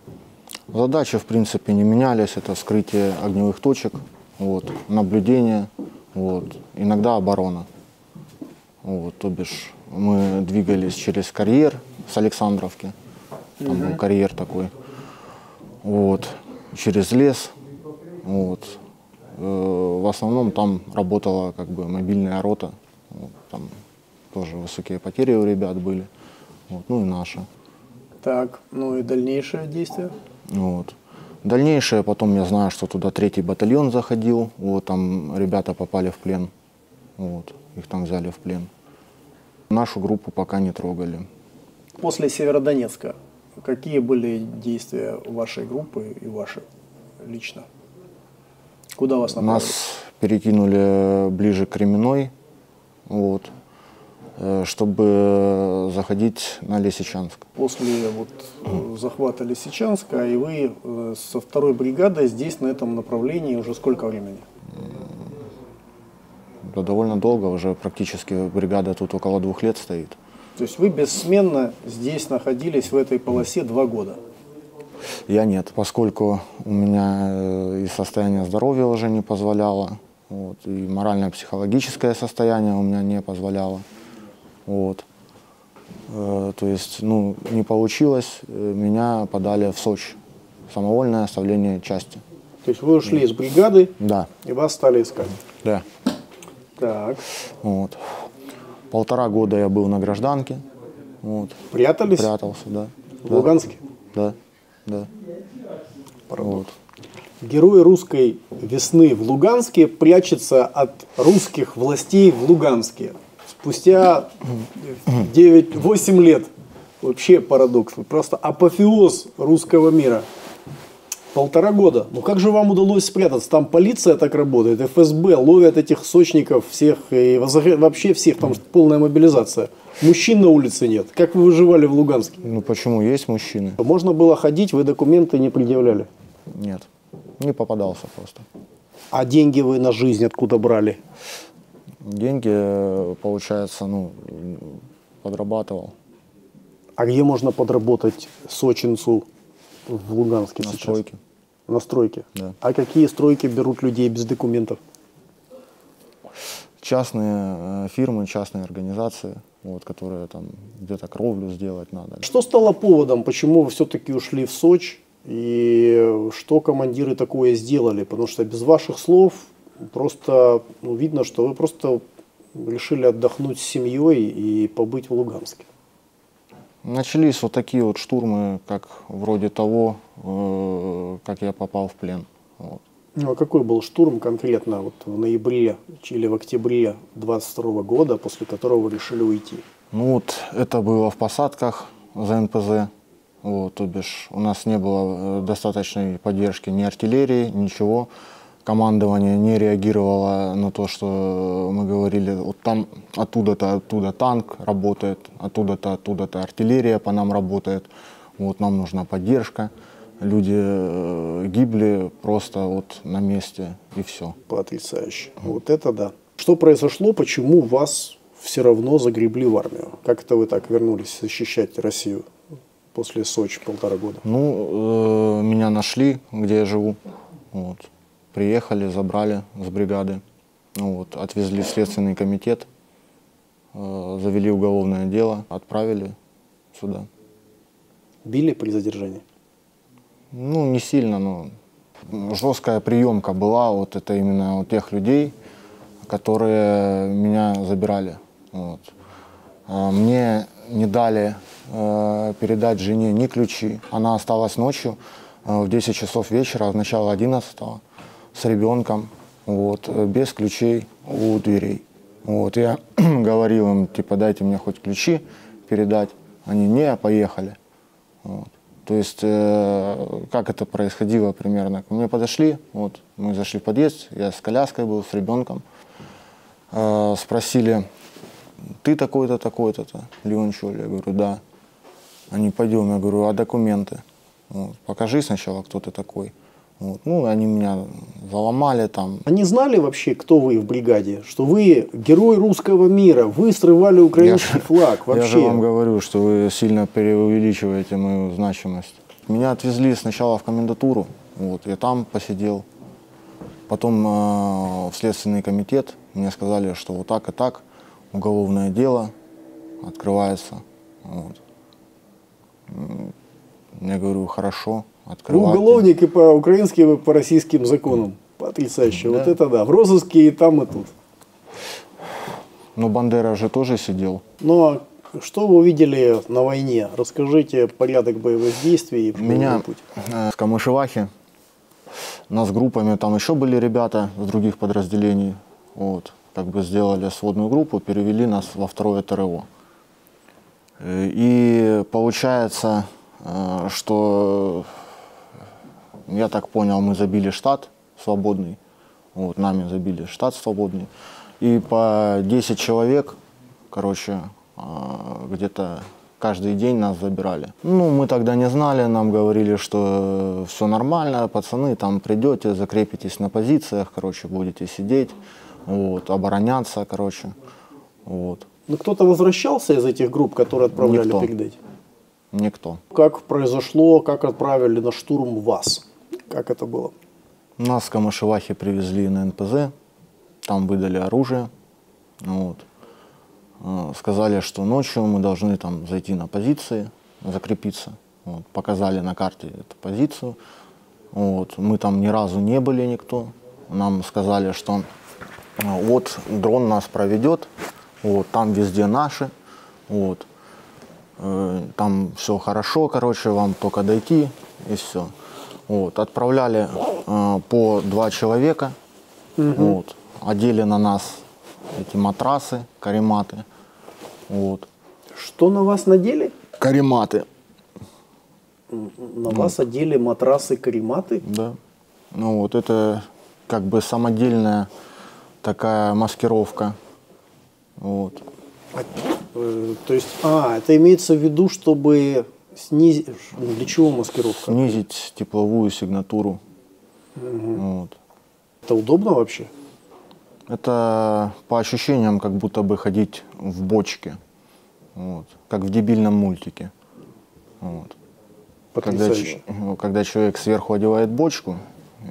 Задачи, в принципе, не менялись. Это вскрытие огневых точек, вот, наблюдение, вот, иногда оборона. Вот, то бишь мы двигались через карьер с Александровки, там был карьер такой, вот, через лес. Вот. В основном там работала как бы мобильная рота, вот, там тоже высокие потери у ребят были, вот, ну и наша. Так, ну и дальнейшее действие? Вот. Дальнейшее, потом я знаю, что туда 3-й батальон заходил, вот, там ребята попали в плен, вот, их там взяли в плен. Нашу группу пока не трогали. После Северодонецка какие были действия вашей группы и ваши лично? Куда вас направили? Нас перекинули ближе к Кременной, вот, чтобы заходить на Лисичанск. После вот захвата Лисичанска, и вы со второй бригадой здесь, на этом направлении, уже сколько времени? Да, довольно долго, уже практически бригада тут около 2 лет стоит. То есть вы бессменно здесь находились в этой полосе 2 года? Я нет, поскольку у меня и состояние здоровья уже не позволяло, вот, и морально-психологическое состояние у меня не позволяло. Вот. То есть, ну, не получилось, меня подали в Сочи. Самовольное оставление части. То есть вы ушли из бригады, Да. и вас стали искать? Да. Так. Вот. 1,5 года я был на гражданке. Вот. Прятались? Прятался, да. В Луганске? Да, да. Вот. Герой русской весны в Луганске прячется от русских властей в Луганске. Спустя 8 лет. Вообще парадокс. Просто апофеоз русского мира. 1,5 года. Ну как же вам удалось спрятаться? Там полиция так работает, ФСБ ловят этих сочников всех, и вообще всех, там полная мобилизация. Мужчин на улице нет. Как вы выживали в Луганске? Ну почему? Есть мужчины? Можно было ходить, вы документы не предъявляли. Нет. Не попадался просто. А деньги вы на жизнь откуда брали? Деньги, получается, ну, подрабатывал А где можно подработать сочинцу в Луганске на сейчас? стройке. На стройке? Да. А какие стройки берут людей без документов? Частные фирмы, частные организации, вот, которые там где-то кровлю сделать надо. Что стало поводом, почему вы все-таки ушли в Сочи? И что командиры такое сделали? Потому что без ваших слов просто видно, что вы просто решили отдохнуть с семьей и побыть в Луганске. Начались вот такие вот штурмы, как вроде того, как я попал в плен. Вот. Ну, а какой был штурм конкретно вот в ноябре или в октябре 22 года, после которого вы решили уйти? Ну вот это было в посадках за НПЗ. Вот, то бишь у нас не было достаточной поддержки ни артиллерии, ничего. Командование не реагировало на то, что мы говорили, вот там оттуда танк работает, оттуда-то артиллерия по нам работает, вот нам нужна поддержка. Люди гибли просто вот на месте и все. Потрясающе. Вот это да. Что произошло, почему вас все равно загребли в армию? Как это вы так вернулись защищать Россию после Сочи 1,5 года? Ну, меня нашли, где я живу. Вот. Приехали, забрали с бригады, вот, отвезли в Следственный комитет, завели уголовное дело, отправили сюда. Били при задержании? Ну, не сильно, но жесткая приемка была, вот это именно у тех людей, которые меня забирали. Вот. Мне не дали передать жене ни ключи, она осталась ночью в 10 часов вечера, в начало 11-го. С ребенком, вот, без ключей у дверей. Вот, я говорил им, типа, дайте мне хоть ключи передать. Они, не, поехали. Вот. То есть, как это происходило примерно? Ко мне подошли, вот, мы зашли в подъезд, я с коляской был, с ребенком. Спросили, ты такой-то, такой-то, Леон Чоль? Я говорю, да. Они, пойдем, я говорю, а документы? Вот, покажи сначала, кто ты такой. Вот. Ну, они меня заломали там. Они знали вообще, кто вы в бригаде? Что вы герой русского мира, вы срывали украинский флаг вообще? Я же вам говорю, что вы сильно преувеличиваете мою значимость. Меня отвезли сначала в комендатуру, вот, я там посидел. Потом в Следственный комитет мне сказали, что вот так и так уголовное дело открывается. Вот. Я говорю, хорошо. Вы уголовник и по украинским, и по российским законам. Потрясающе. Да. Вот это да. В розыске и там, и тут. Но Бандера же тоже сидел. Ну, а что вы увидели на войне? Расскажите порядок боевых действий и меня путь. В Камышевахе, нас группами, там еще были ребята с других подразделений. Вот, как бы сделали сводную группу, перевели нас во 2-е ТРО. И получается, что... Я так понял, мы забили штат свободный, вот, нами забили штат свободный, и по 10 человек, короче, где-то каждый день нас забирали. Ну, мы тогда не знали, нам говорили, что все нормально, пацаны, там придете, закрепитесь на позициях, короче, будете сидеть, вот, обороняться, короче, вот. Ну, кто-то возвращался из этих групп, которые отправляли Никто. передать? Никто. Как произошло, как отправили на штурм вас? Как это было? Нас в Камышевахе привезли на НПЗ, там выдали оружие, вот. Сказали, что ночью мы должны там зайти на позиции, закрепиться. Вот. Показали на карте эту позицию. Вот. Мы там ни разу не были никто. Нам сказали, что вот дрон нас проведет, вот, там везде наши, вот. Там все хорошо, короче, вам только дойти и все. Вот. Отправляли по 2 человека, вот. Одели на нас эти матрасы, карематы. Вот. Что на вас надели? Карематы. На вас одели матрасы, карематы? Да. Ну вот это как бы самодельная такая маскировка. Вот. То есть, это имеется в виду, чтобы снизить... Для чего маскировка? Снизить тепловую сигнатуру. Вот. Это удобно вообще? Это по ощущениям, как будто бы ходить в бочке, вот, как в дебильном мультике. Вот. Когда человек сверху одевает бочку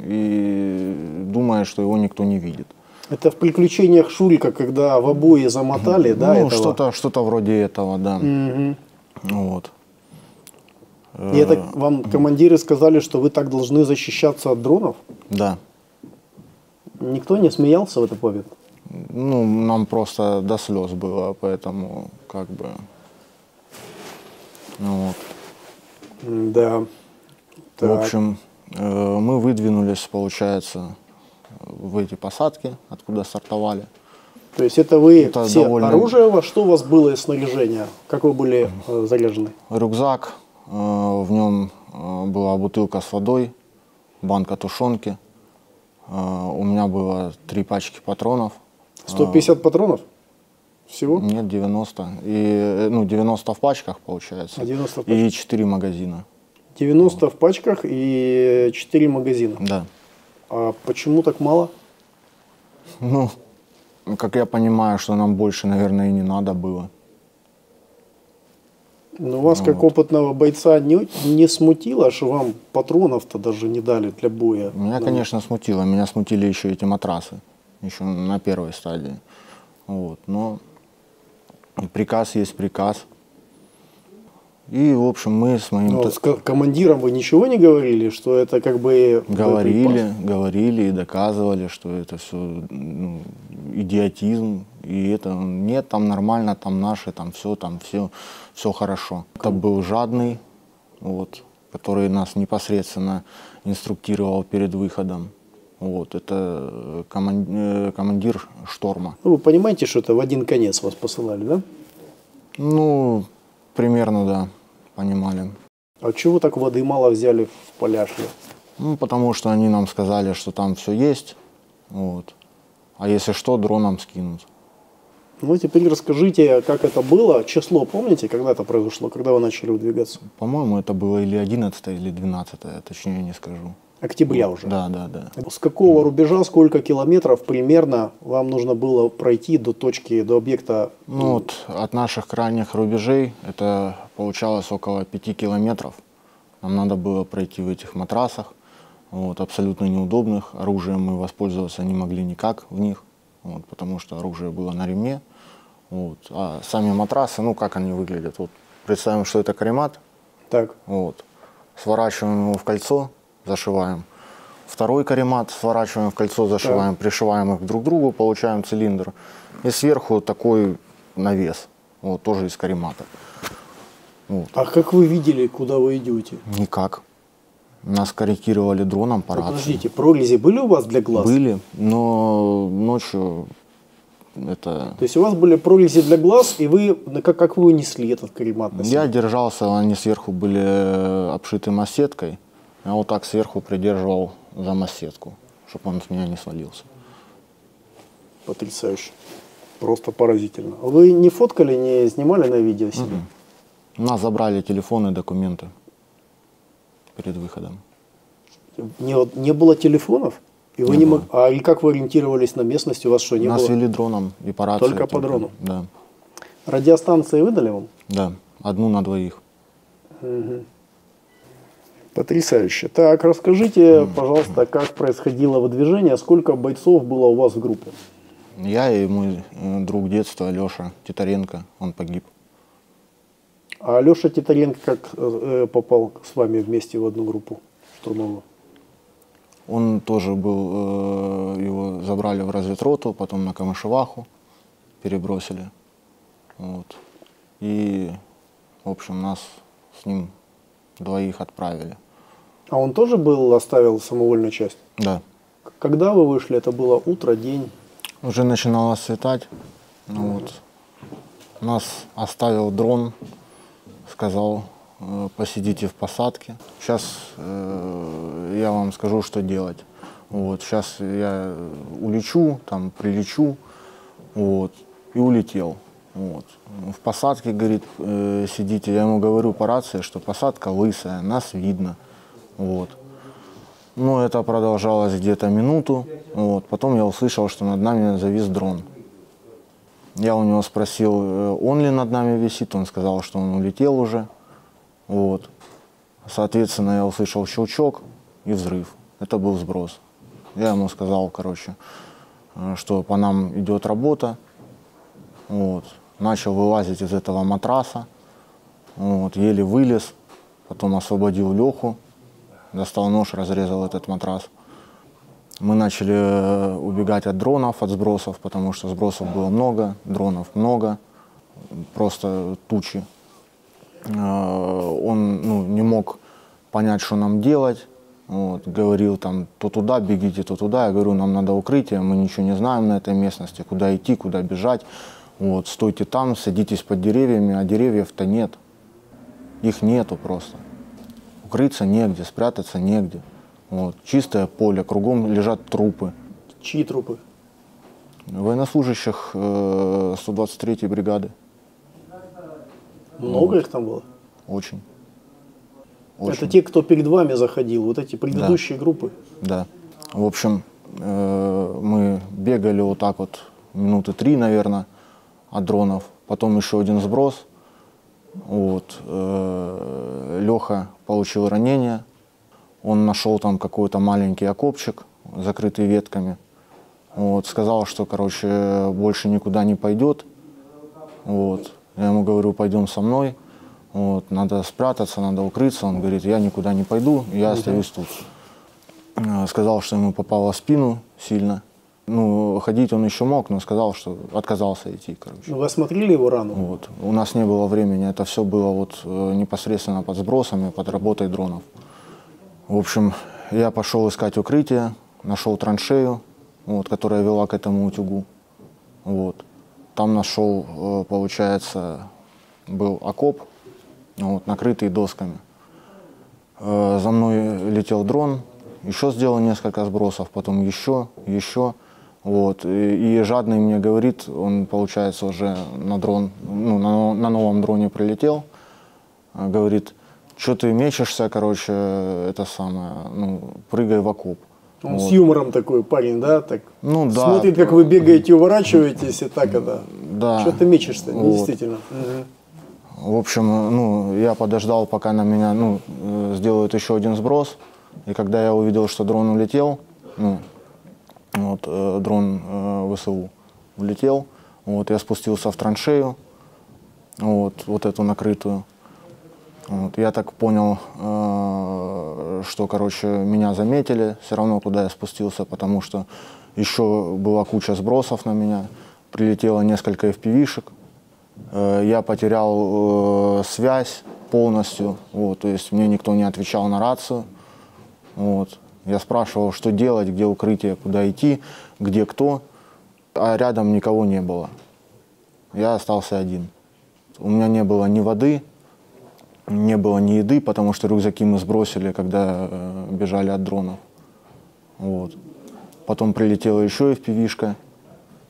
и думает, что его никто не видит. Это в «Приключениях Шурика», когда в обои замотали, да? Ну, что-то вроде этого, да. Угу. Вот. И это вам командиры сказали, что вы так должны защищаться от дронов? Да. Никто не смеялся в этот момент? Ну, нам просто до слез было, поэтому как бы... Ну, вот. Да. В Так. общем, мы выдвинулись, получается, в эти посадки, откуда стартовали. То есть это вы Это все довольно- оружие у вас? Что у вас было из снаряжения? Как вы были заряжены? Рюкзак, в нем была бутылка с водой, банка тушенки. У меня было 3 пачки патронов. 150 патронов? Всего? Нет, 90. И, ну, 90 в пачках, получается. 90 в И 4 магазина. 90 в пачках и 4 магазина. Да. А почему так мало? Ну, как я понимаю, что нам больше, наверное, и не надо было. Но вас, как опытного бойца, не смутило, что вам патронов-то даже не дали для боя? Меня, конечно, смутило. Меня смутили еще эти матрасы. Еще на первой стадии. Вот. Но приказ есть приказ. И, в общем, мы с моим... Но с командиром вы ничего не говорили, что это как бы... Говорили и доказывали, что это все идиотизм. И это нет, там нормально, там наши, там все хорошо. Это был жадный, вот, который нас непосредственно инструктировал перед выходом. Вот, это командир шторма. Ну, вы понимаете, что это в один конец вас посылали, да? Ну, примерно, да, понимали. А чего вы так воды мало взяли в Поляшке? Ну, потому что они нам сказали, что там все есть, вот. А если что, дроном скинут. Ну, теперь расскажите, как это было. Число помните, когда это произошло, когда вы начали выдвигаться? По-моему, это было или 11 или 12, точнее не скажу. Октября уже? Да. С какого рубежа, сколько километров примерно вам нужно было пройти до точки, до объекта? Ну, вот от наших крайних рубежей это получалось около 5 километров. Нам надо было пройти в этих матрасах, вот, абсолютно неудобных. Оружием мы воспользоваться не могли никак в них, вот, потому что оружие было на ремне. Вот. А сами матрасы, ну как они выглядят? Вот, представим, что это каремат. Так. Вот. Сворачиваем его в кольцо, зашиваем. Второй каремат сворачиваем в кольцо, зашиваем, пришиваем их друг к другу, получаем цилиндр. И сверху такой навес, вот, тоже из каремата. Вот. А как вы видели, куда вы идете? Никак. Нас корректировали дроном по рации. Подождите, прорези были у вас для глаз? Были, но ночью это... То есть у вас были прорези для глаз, и вы, как вы несли этот каремат на себе? Я держался, они сверху были обшиты массеткой. Я вот так сверху придерживал за массетку, чтобы он с меня не свалился. Потрясающе. Просто поразительно. Вы не фоткали, не снимали на видео себе? У нас забрали телефоны и документы перед выходом. Не было телефонов? И вы и как вы ориентировались на местность? У вас что, не Нас было? вели дроном и по рации. Только по дрону? Да. Радиостанции выдали вам? Да, 1 на 2. Потрясающе. Так, расскажите, пожалуйста, как происходило выдвижение, сколько бойцов было у вас в группе? Я и мой друг детства Леша Титаренко, он погиб. А Леша Титаренко как попал с вами вместе в одну группу штурмовую? Он тоже был, его забрали в разведроту, потом на Камышеваху перебросили. Вот. И, в общем, нас с ним 2 отправили. А он тоже оставил самовольную часть? Да. Когда вы вышли, это было утро, день? Уже начинало светать. Ну, вот. Нас оставил дрон, сказал, посидите в посадке. Сейчас я вам скажу, что делать. Вот. Сейчас я улечу, там прилечу, вот, и улетел. Вот. В посадке, говорит, сидите. Я ему говорю по рации, что посадка лысая, нас видно. Вот. Ну, это продолжалось где-то минуту. Вот. Потом я услышал, что над нами завис дрон. Я у него спросил, он ли над нами висит. Он сказал, что он улетел уже. Вот. Соответственно, я услышал щелчок и взрыв. Это был сброс. Я ему сказал, короче, что по нам идет работа. Вот. Начал вылазить из этого матраса. Вот. Еле вылез. Потом освободил Леху. Достал нож, разрезал этот матрас. Мы начали убегать от дронов, от сбросов, потому что сбросов было много, дронов много, просто тучи. Он не мог понять, что нам делать. Вот, говорил там, то туда бегите, то туда. Я говорю, нам надо укрытие, мы ничего не знаем на этой местности, куда идти, куда бежать. Вот, стойте там, садитесь под деревьями, а деревьев-то нет. Их нету просто. Укрыться негде, спрятаться негде. Вот, чистое поле, кругом лежат трупы. Чьи трупы? Военнослужащих 123-й бригады. Много их там было? Очень. Это те, кто перед вами заходил, вот эти предыдущие группы? Да. В общем, мы бегали вот так вот минуты 3, наверное, от дронов. Потом еще один сброс. Вот. Леха получил ранение. Он нашел там какой-то маленький окопчик, закрытый ветками. Вот. Сказал, что, короче, больше никуда не пойдет. Вот. Я ему говорю, пойдем со мной. Вот. Надо спрятаться, надо укрыться. Он говорит, я никуда не пойду, я остаюсь тут. Сказал, что ему попало в спину сильно. Ну, ходить он еще мог, но сказал, что отказался идти, короче. Вы осмотрели его рану? Вот. У нас не было времени, это все было вот непосредственно под сбросами, под работой дронов. В общем, я пошел искать укрытие, нашел траншею, вот, которая вела к этому утюгу. Вот. Там нашел, получается, был окоп, вот, накрытый досками. За мной летел дрон, еще сделал несколько сбросов, потом еще. Вот. И жадный мне говорит, он, получается, уже на дрон, ну, на новом дроне прилетел, говорит, что ты мечешься, короче, это самое, ну, прыгай в окоп. Он вот. с юмором такой парень, да? Так, ну, да. Смотрит, как вы бегаете, уворачиваетесь, и так это. Да. Что ты мечешься, Вот. действительно. Угу. В общем, ну, я подождал, пока на меня, ну, сделают еще один сброс. И когда я увидел, что дрон улетел, ну, вот, дрон ВСУ улетел, вот, я спустился в траншею, вот эту накрытую. Вот, я так понял, что, короче, меня заметили все равно, куда я спустился, потому что еще была куча сбросов на меня, прилетело несколько FPV-шек. Я потерял связь полностью, вот, то есть мне никто не отвечал на рацию. Вот. Я спрашивал, что делать, где укрытие, куда идти, где кто, а рядом никого не было. Я остался один. У меня не было ни воды, не было ни еды, потому что рюкзаки мы сбросили, когда бежали от дронов. Вот. Потом прилетела еще FPV-шка,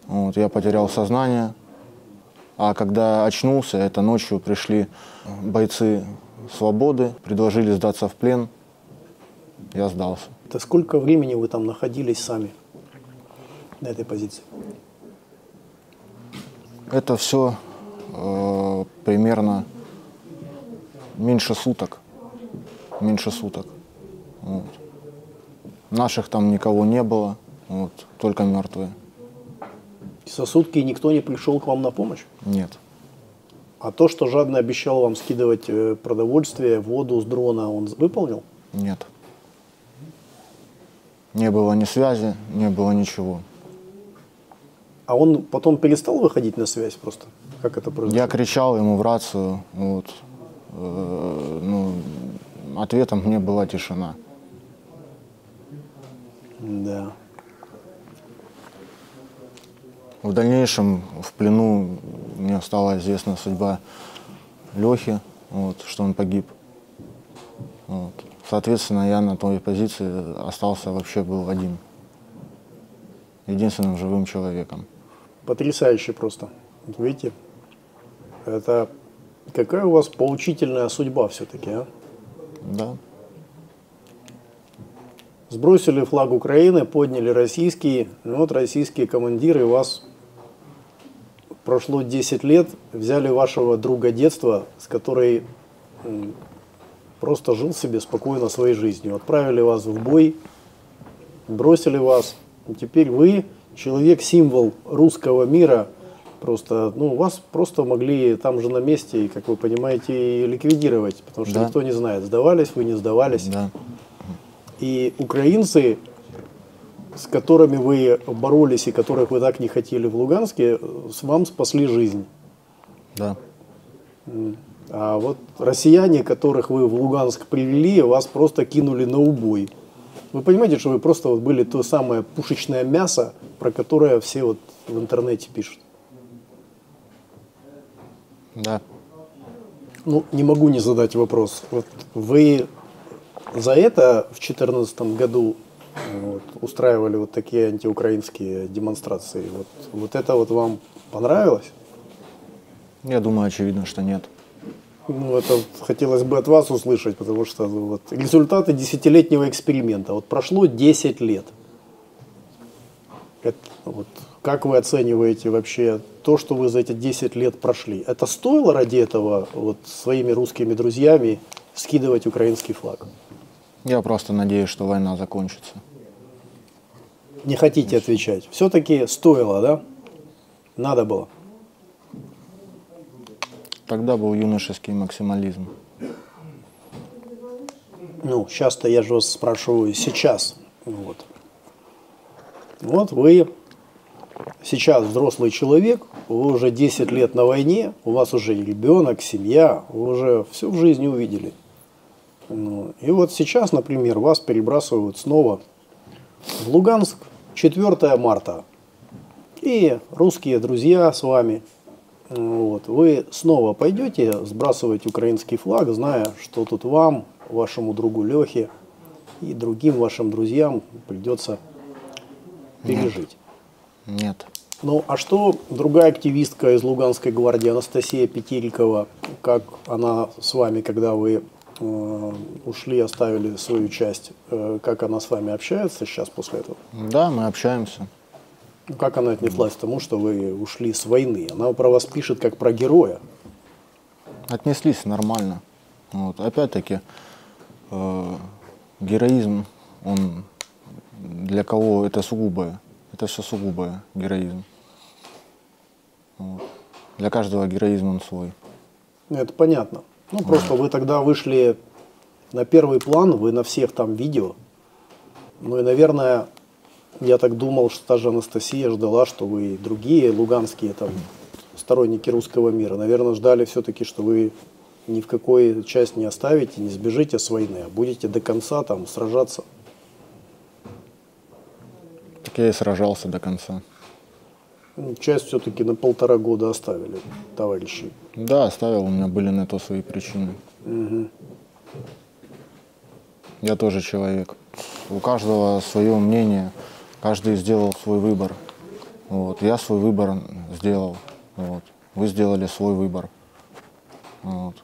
вот, я потерял сознание. А когда очнулся, это ночью пришли бойцы «Свободы», предложили сдаться в плен. Я сдался. Это сколько времени вы там находились сами на этой позиции? Это все примерно меньше суток. Вот. Наших там никого не было, вот, только мертвые. За сутки никто не пришел к вам на помощь? Нет. А то, что жадно обещал вам скидывать продовольствие, воду с дрона, он выполнил? Нет. Не было ни связи, не было ничего. А он потом перестал выходить на связь просто? Как это произошло? Я кричал ему в рацию, вот. Ну, ответом мне была тишина. Да. В дальнейшем в плену мне стала известна судьба Лехи, вот, что он погиб. Вот. Соответственно, я на той позиции остался, вообще был один. Единственным живым человеком. Потрясающе просто. Видите, это какая у вас поучительная судьба все-таки, а? Да. Сбросили флаг Украины, подняли российский. Вот российские командиры вас... Прошло 10 лет, взяли вашего друга детства, с которой просто жил себе спокойно своей жизнью. Отправили вас в бой, бросили вас. И теперь вы, человек-символ русского мира, просто, ну, вас просто могли там же на месте, как вы понимаете, ликвидировать, потому что никто не знает, сдавались вы, не сдавались. Да. И украинцы, с которыми вы боролись и которых вы так не хотели в Луганске, вам спасли жизнь. Да. А вот россияне, которых вы в Луганск привели, вас просто кинули на убой. Вы понимаете, что вы просто вот были то самое пушечное мясо, про которое все вот в интернете пишут? Да. Ну, не могу не задать вопрос. Вот вы за это в 2014 году вот, устраивали вот такие антиукраинские демонстрации? Вот это вот вам понравилось? Я думаю, очевидно, что нет. Ну, это хотелось бы от вас услышать, потому что вот, результаты десятилетнего эксперимента. Вот прошло 10 лет. Это, вот, как вы оцениваете вообще то, что вы за эти 10 лет прошли? Это стоило ради этого вот, своими русскими друзьями скидывать украинский флаг? Я просто надеюсь, что война закончится. Не хотите отвечать. Все-таки стоило, да? Надо было. Тогда был юношеский максимализм. Ну, сейчас-то я же вас спрашиваю сейчас. Вот вы сейчас взрослый человек, вы уже 10 лет на войне, у вас уже ребенок, семья, вы уже все в жизни увидели. Ну, и вот сейчас, например, вас перебрасывают снова в Луганск, 4 марта. И русские друзья с вами. Вот, вы снова пойдете сбрасывать украинский флаг, зная, что тут вам, вашему другу Лехе и другим вашим друзьям придется пережить. Нет. Ну, а что другая активистка из Луганской гвардии, Анастасия Петерикова, как она с вами, когда вы ушли, оставили свою часть, как она с вами общается сейчас после этого? Да, мы общаемся. Как она отнеслась к тому, что вы ушли с войны? Она про вас пишет как про героя. Отнеслись нормально. Вот. Опять-таки, героизм, он для кого это сугубое? Это все сугубое, героизм. Вот. Для каждого героизм он свой. Это понятно. Ну, просто вы тогда вышли на первый план, вы на всех там видео. Ну и, наверное, я так думал, что та же Анастасия ждала, что вы другие луганские там сторонники русского мира, наверное, ждали все-таки, что вы ни в какой часть не оставите, не сбежите с войны, а будете до конца там сражаться. Так я и сражался до конца. Часть все-таки на 1,5 года оставили, товарищи. Да, оставил, у меня были на то свои причины. Угу. Я тоже человек. У каждого свое мнение, каждый сделал свой выбор. Вот. Я свой выбор сделал. Вот. Вы сделали свой выбор. Вот.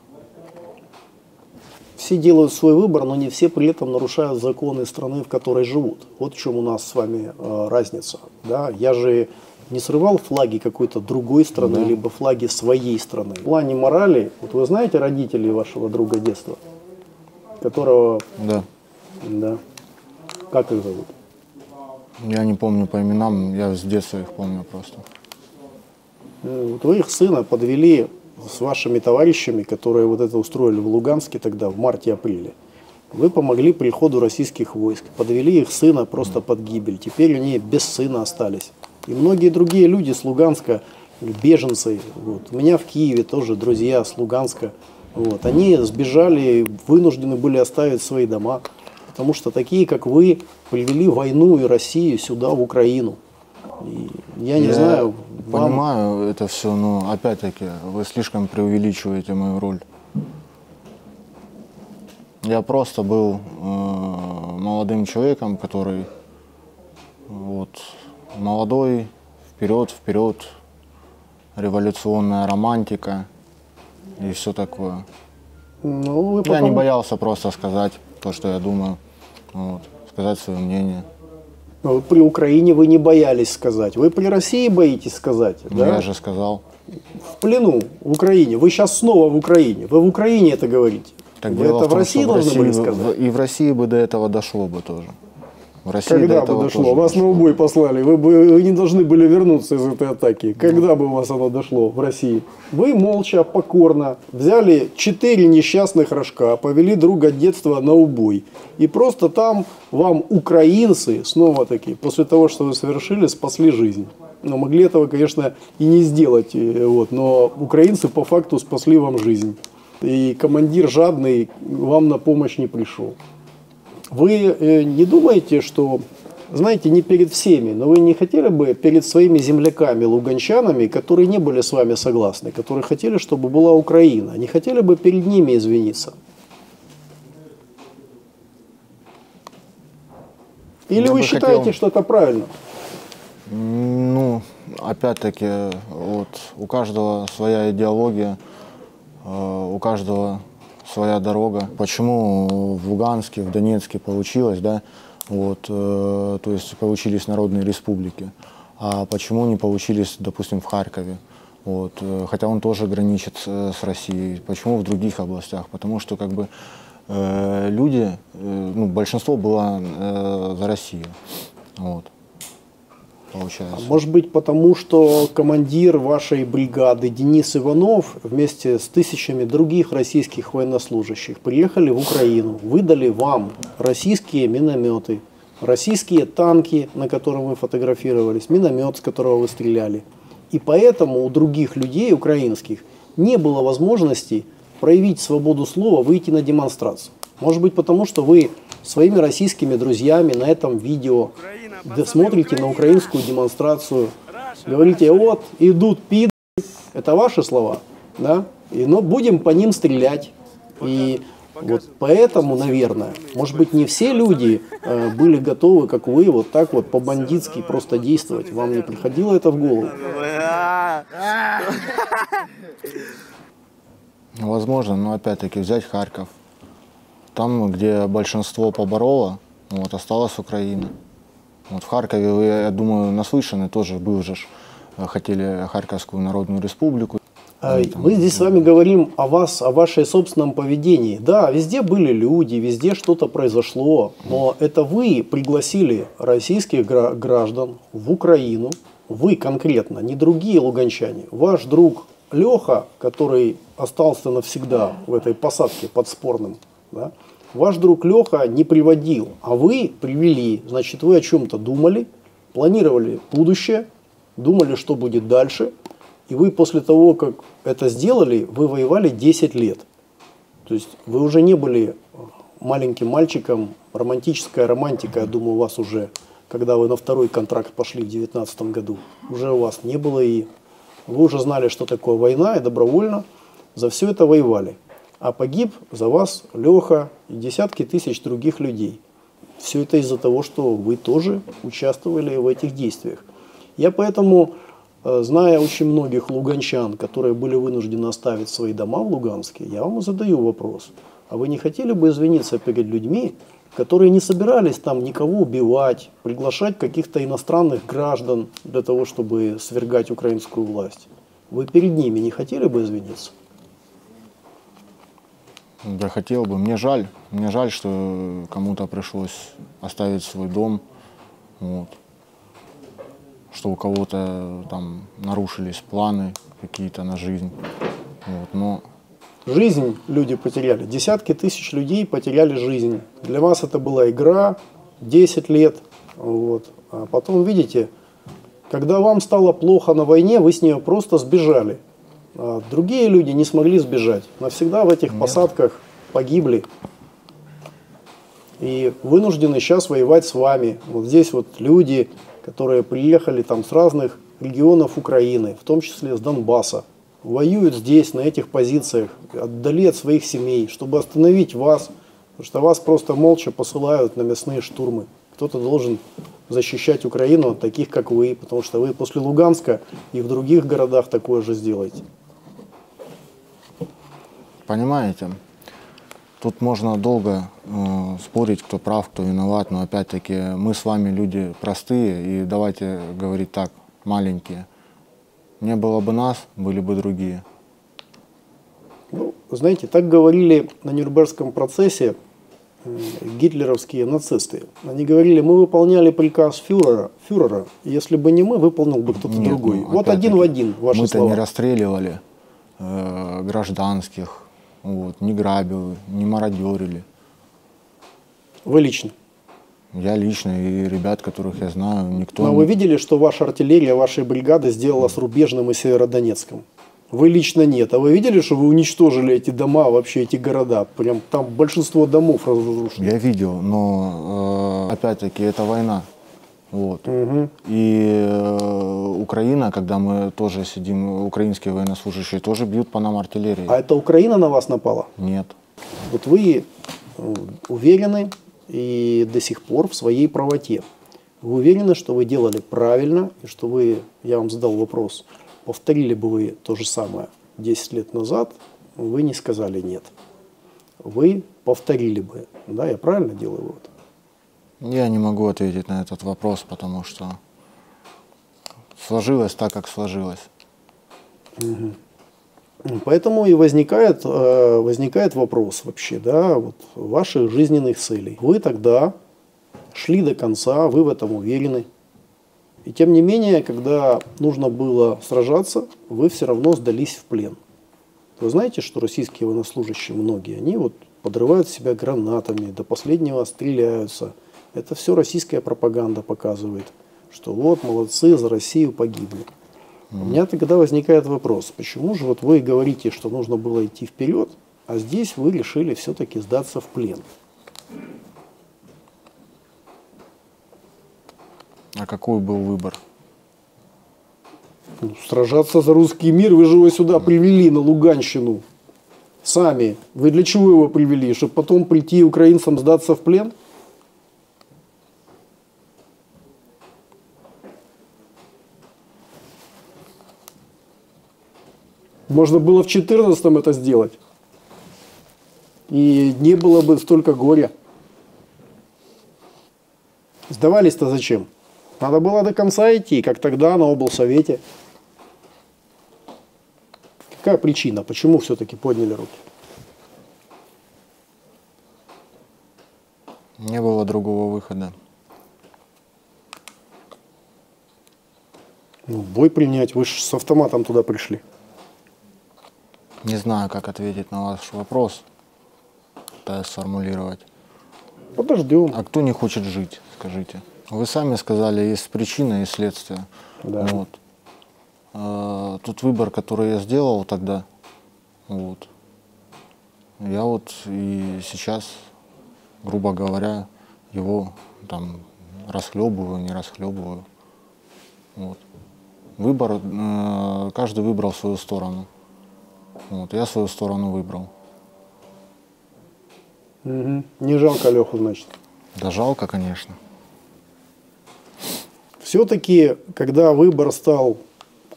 Все делают свой выбор, но не все при этом нарушают законы страны, в которой живут. Вот в чем у нас с вами разница. Да? Я же не срывал флаги какой-то другой страны, либо флаги своей страны. В плане морали, вот вы знаете родителей вашего друга детства, которого... Да. Да. Как их зовут? Я не помню по именам, я с детства их помню просто. Вот вы их сына подвели с вашими товарищами, которые вот это устроили в Луганске тогда, в марте-апреле. Вы помогли приходу российских войск, подвели их сына просто под гибель. Теперь они без сына остались. И многие другие люди с Луганска, беженцы, вот. У меня в Киеве тоже друзья с Луганска. Вот. Они сбежали, вынуждены были оставить свои дома, потому что такие, как вы, привели войну и Россию сюда, в Украину. И я не знаю, понимаю это все, но опять-таки вы слишком преувеличиваете мою роль. Я просто был молодым человеком, который вот, молодой, вперед, революционная романтика и все такое. Ну, вы Я не боялся просто сказать то, что я думаю. Вот. сказать свое мнение. Но вот при Украине вы не боялись сказать. Вы при России боитесь сказать, Ну, да? я же сказал. В плену в Украине. Вы сейчас снова в Украине. Вы в Украине это говорите. Так Вы дело это в том, России что должны были сказать? и в России бы до этого дошло бы тоже. В России до Когда этого бы дошло? тоже Вас на убой послали. Вы не должны были вернуться из этой атаки. Когда бы у вас оно дошло в России? Вы молча, покорно взяли 4 несчастных рожка, повели друга детства на убой. И просто там вам украинцы, снова-таки, после того, что вы совершили, спасли жизнь. Но могли этого, конечно, и не сделать. Вот, но украинцы по факту спасли вам жизнь. И командир жадный вам на помощь не пришел. Вы не думаете, что, знаете, не перед всеми, но вы не хотели бы перед своими земляками, луганчанами, которые не были с вами согласны, которые хотели, чтобы была Украина, не хотели бы перед ними извиниться? Или Я вы бы считаете, хотел. что это правильно? Ну, опять-таки, вот у каждого своя идеология, у каждого своя дорога. Почему в Луганске, в Донецке получилось, да, вот, то есть получились народные республики, а почему не получились, допустим, в Харькове, вот, хотя он тоже граничит с Россией. Почему в других областях? Потому что как бы люди, ну, большинство было за Россию, вот. Получается. Может быть, потому что командир вашей бригады Денис Иванов вместе с тысячами других российских военнослужащих приехали в Украину, выдали вам российские минометы, российские танки, на которых вы фотографировались, миномет, с которого вы стреляли. И поэтому у других людей, украинских, не было возможности проявить свободу слова, выйти на демонстрацию. Может быть, потому что вы своими российскими друзьями на этом видео смотрите на украинскую демонстрацию, говорите, вот, идут пидоры, это ваши слова, да? Но будем по ним стрелять. И вот поэтому, наверное, может быть, не все люди были готовы, как вы, вот так вот по-бандитски просто действовать. Вам не приходило это в голову? Возможно, но опять-таки взять Харьков. Там, где большинство побороло, вот, осталась Украина. Вот в Харькове, вы, я думаю, наслышаны, тоже был же, хотели Харьковскую Народную Республику. Мы здесь с вами говорим о вас, о вашей собственном поведении. Да, везде были люди, везде что-то произошло, но это вы пригласили российских граждан в Украину, вы конкретно, не другие луганчане. Ваш друг Леха, который остался навсегда в этой посадке под Спорным, да, ваш друг Леха не приводил, а вы привели. Значит, вы о чем-то думали, планировали будущее, думали, что будет дальше. И вы после того, как это сделали, вы воевали 10 лет. То есть вы уже не были маленьким мальчиком. Романтическая романтика, я думаю, у вас уже, когда вы на второй контракт пошли в 2019 году, уже у вас не было. И вы уже знали, что такое война, и добровольно за все это воевали. А погиб за вас Леха и десятки тысяч других людей. Все это из-за того, что вы тоже участвовали в этих действиях. Я поэтому, зная очень многих луганчан, которые были вынуждены оставить свои дома в Луганске, я вам задаю вопрос. А вы не хотели бы извиниться перед людьми, которые не собирались там никого убивать, приглашать каких-то иностранных граждан для того, чтобы свергать украинскую власть? Вы перед ними не хотели бы извиниться? Я хотел бы. Мне жаль, что кому-то пришлось оставить свой дом, вот. Что у кого-то там нарушились планы какие-то на жизнь. Вот. Но жизнь люди потеряли. Десятки тысяч людей потеряли жизнь. Для вас это была игра, 10 лет. Вот. А потом, видите, когда вам стало плохо на войне, вы с нее просто сбежали. А другие люди не смогли сбежать. Навсегда в этих посадках погибли. И вынуждены сейчас воевать с вами. Вот здесь вот люди, которые приехали там с разных регионов Украины, в том числе с Донбасса, воюют здесь, на этих позициях, отдали от своих семей, чтобы остановить вас, потому что вас просто молча посылают на мясные штурмы. Кто-то должен защищать Украину от таких, как вы, потому что вы после Луганска и в других городах такое же сделаете. понимаете, Тут можно долго спорить, кто прав, кто виноват, но опять-таки мы с вами люди простые, и давайте говорить так, маленькие. Не было бы нас, были бы другие. Ну, знаете, так говорили на Нюрнбергском процессе гитлеровские нацисты. Они говорили, мы выполняли приказ фюрера, если бы не мы, выполнил бы кто-то другой. Ну, вот один в один ваши мы-то слова. не расстреливали гражданских, вот, не грабили, не мародерили. Вы лично. Я лично и ребят, которых я знаю, никто... Но вы видели, что ваша артиллерия, вашей бригады сделала с Рубежным и Северодонецком? Вы лично нет. А вы видели, что вы уничтожили эти дома, вообще эти города? Прям там большинство домов разрушено. Я видел, но опять-таки это война. Вот. И Украина, когда мы тоже сидим, украинские военнослужащие тоже бьют по нам артиллерией. А это Украина на вас напала? Нет. Вот вы уверены и до сих пор в своей правоте. Вы уверены, что вы делали правильно, и что вы, я вам задал вопрос, повторили бы вы то же самое 10 лет назад, вы не сказали нет. Вы повторили бы. Да, я правильно делаю вывод? Я не могу ответить на этот вопрос, потому что сложилось так, как сложилось. Поэтому и возникает вопрос вообще, да, вот ваших жизненных целей. Вы тогда шли до конца, вы в этом уверены. И тем не менее, когда нужно было сражаться, вы все равно сдались в плен. Вы знаете, что российские военнослужащие, многие, они вот подрывают себя гранатами, до последнего стреляются. Это все российская пропаганда показывает, что вот молодцы, за Россию погибли. У меня тогда возникает вопрос, почему же вот вы говорите, что нужно было идти вперед, а здесь вы решили все-таки сдаться в плен? А какой был выбор? Ну, сражаться за русский мир, вы же его сюда привели, на Луганщину. Сами. Вы для чего его привели? Чтобы потом прийти украинцам сдаться в плен? Можно было в 14-м это сделать. И не было бы столько горя. Сдавались-то зачем? Надо было до конца идти, как тогда на облсовете. Какая причина? Почему все-таки подняли руки? Не было другого выхода. Ну, бой принять. Вы же с автоматом туда пришли. Не знаю, как ответить на ваш вопрос. Пытаюсь сформулировать. Подождем. А кто не хочет жить, скажите? Вы сами сказали, есть причина и следствие. Да. Вот. Тут выбор, который я сделал тогда, вот. Я вот и сейчас, грубо говоря, его там расхлебываю, не расхлебываю. Вот. Выбор, каждый выбрал свою сторону. Вот, я свою сторону выбрал. Угу. Не жалко Леху, значит? Да жалко, конечно. Все-таки, когда выбор стал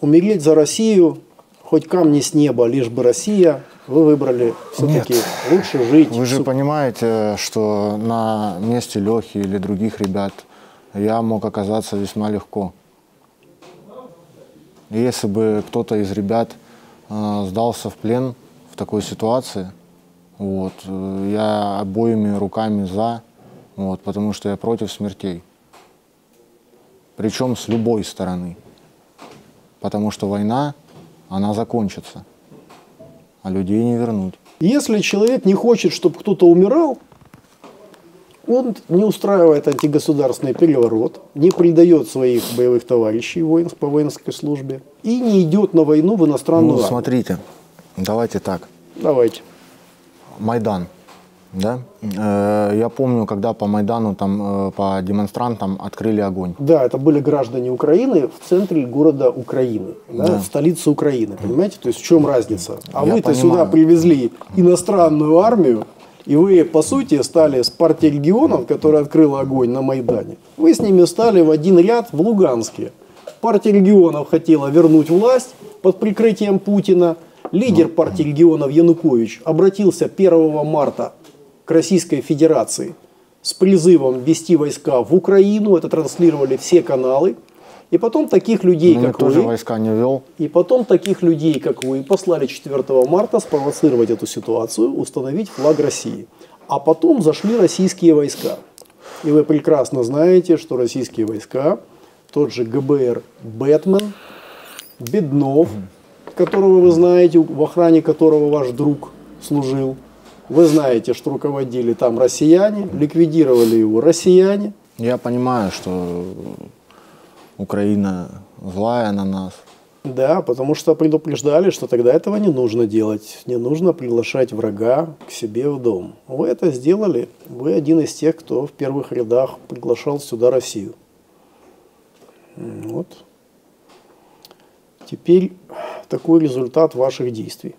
умереть за Россию, хоть камни с неба, лишь бы Россия, вы выбрали все-таки лучше жить. Вы же понимаете, что на месте Лехи или других ребят я мог оказаться весьма легко. И если бы кто-то из ребят сдался в плен в такой ситуации, вот, я обоими руками за, вот, потому что я против смертей. Причем с любой стороны. Потому что война, она закончится, а людей не вернуть. Если человек не хочет, чтобы кто-то умирал, он не устраивает антигосударственный переворот, не предает своих боевых товарищей по воинской службе и не идет на войну в иностранную армию. Смотрите, давайте так. Давайте. Майдан. Да? Я помню, когда по Майдану, там, по демонстрантам открыли огонь. Да, это были граждане Украины в центре города Украины, да, в столице Украины, понимаете? То есть в чем разница? А вы-то сюда привезли иностранную армию, и вы, по сути, стали с партией регионов, которая открыла огонь на Майдане, вы с ними стали в один ряд в Луганске. Партия регионов хотела вернуть власть под прикрытием Путина, Лидер партии регионов Янукович обратился 1 марта к Российской Федерации с призывом ввести войска в Украину. Это транслировали все каналы. И потом таких людей, Ну, как никто же вы, войска не вел. и потом таких людей, как вы, послали 4 марта спровоцировать эту ситуацию, установить флаг России. А потом зашли российские войска. И вы прекрасно знаете, что российские войска, тот же ГБР Бэтмен, Беднов, которого вы знаете, в охране которого ваш друг служил, вы знаете, что руководили там россияне, ликвидировали его россияне. Я понимаю, что Украина злая на нас. Да, потому что предупреждали, что тогда этого не нужно делать. Не нужно приглашать врага к себе в дом. Вы это сделали. Вы один из тех, кто в первых рядах приглашал сюда Россию. Вот. Теперь такой результат ваших действий.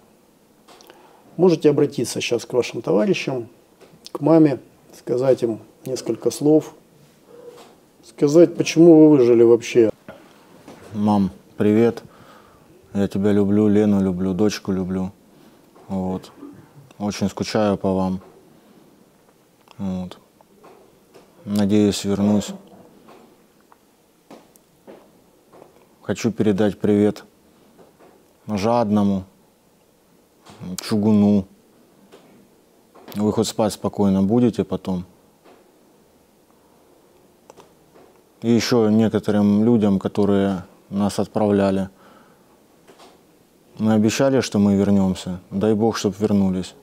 Можете обратиться сейчас к вашим товарищам, к маме, сказать им несколько слов, сказать, почему вы выжили вообще. Мам, привет. Я тебя люблю, Лену люблю, дочку люблю. Вот. Очень скучаю по вам. Вот. Надеюсь, вернусь. Хочу передать привет Жадному, Чугуну. Вы хоть спать спокойно будете потом? И еще некоторым людям, которые нас отправляли. Мы обещали, что мы вернемся. Дай Бог, чтобы вернулись.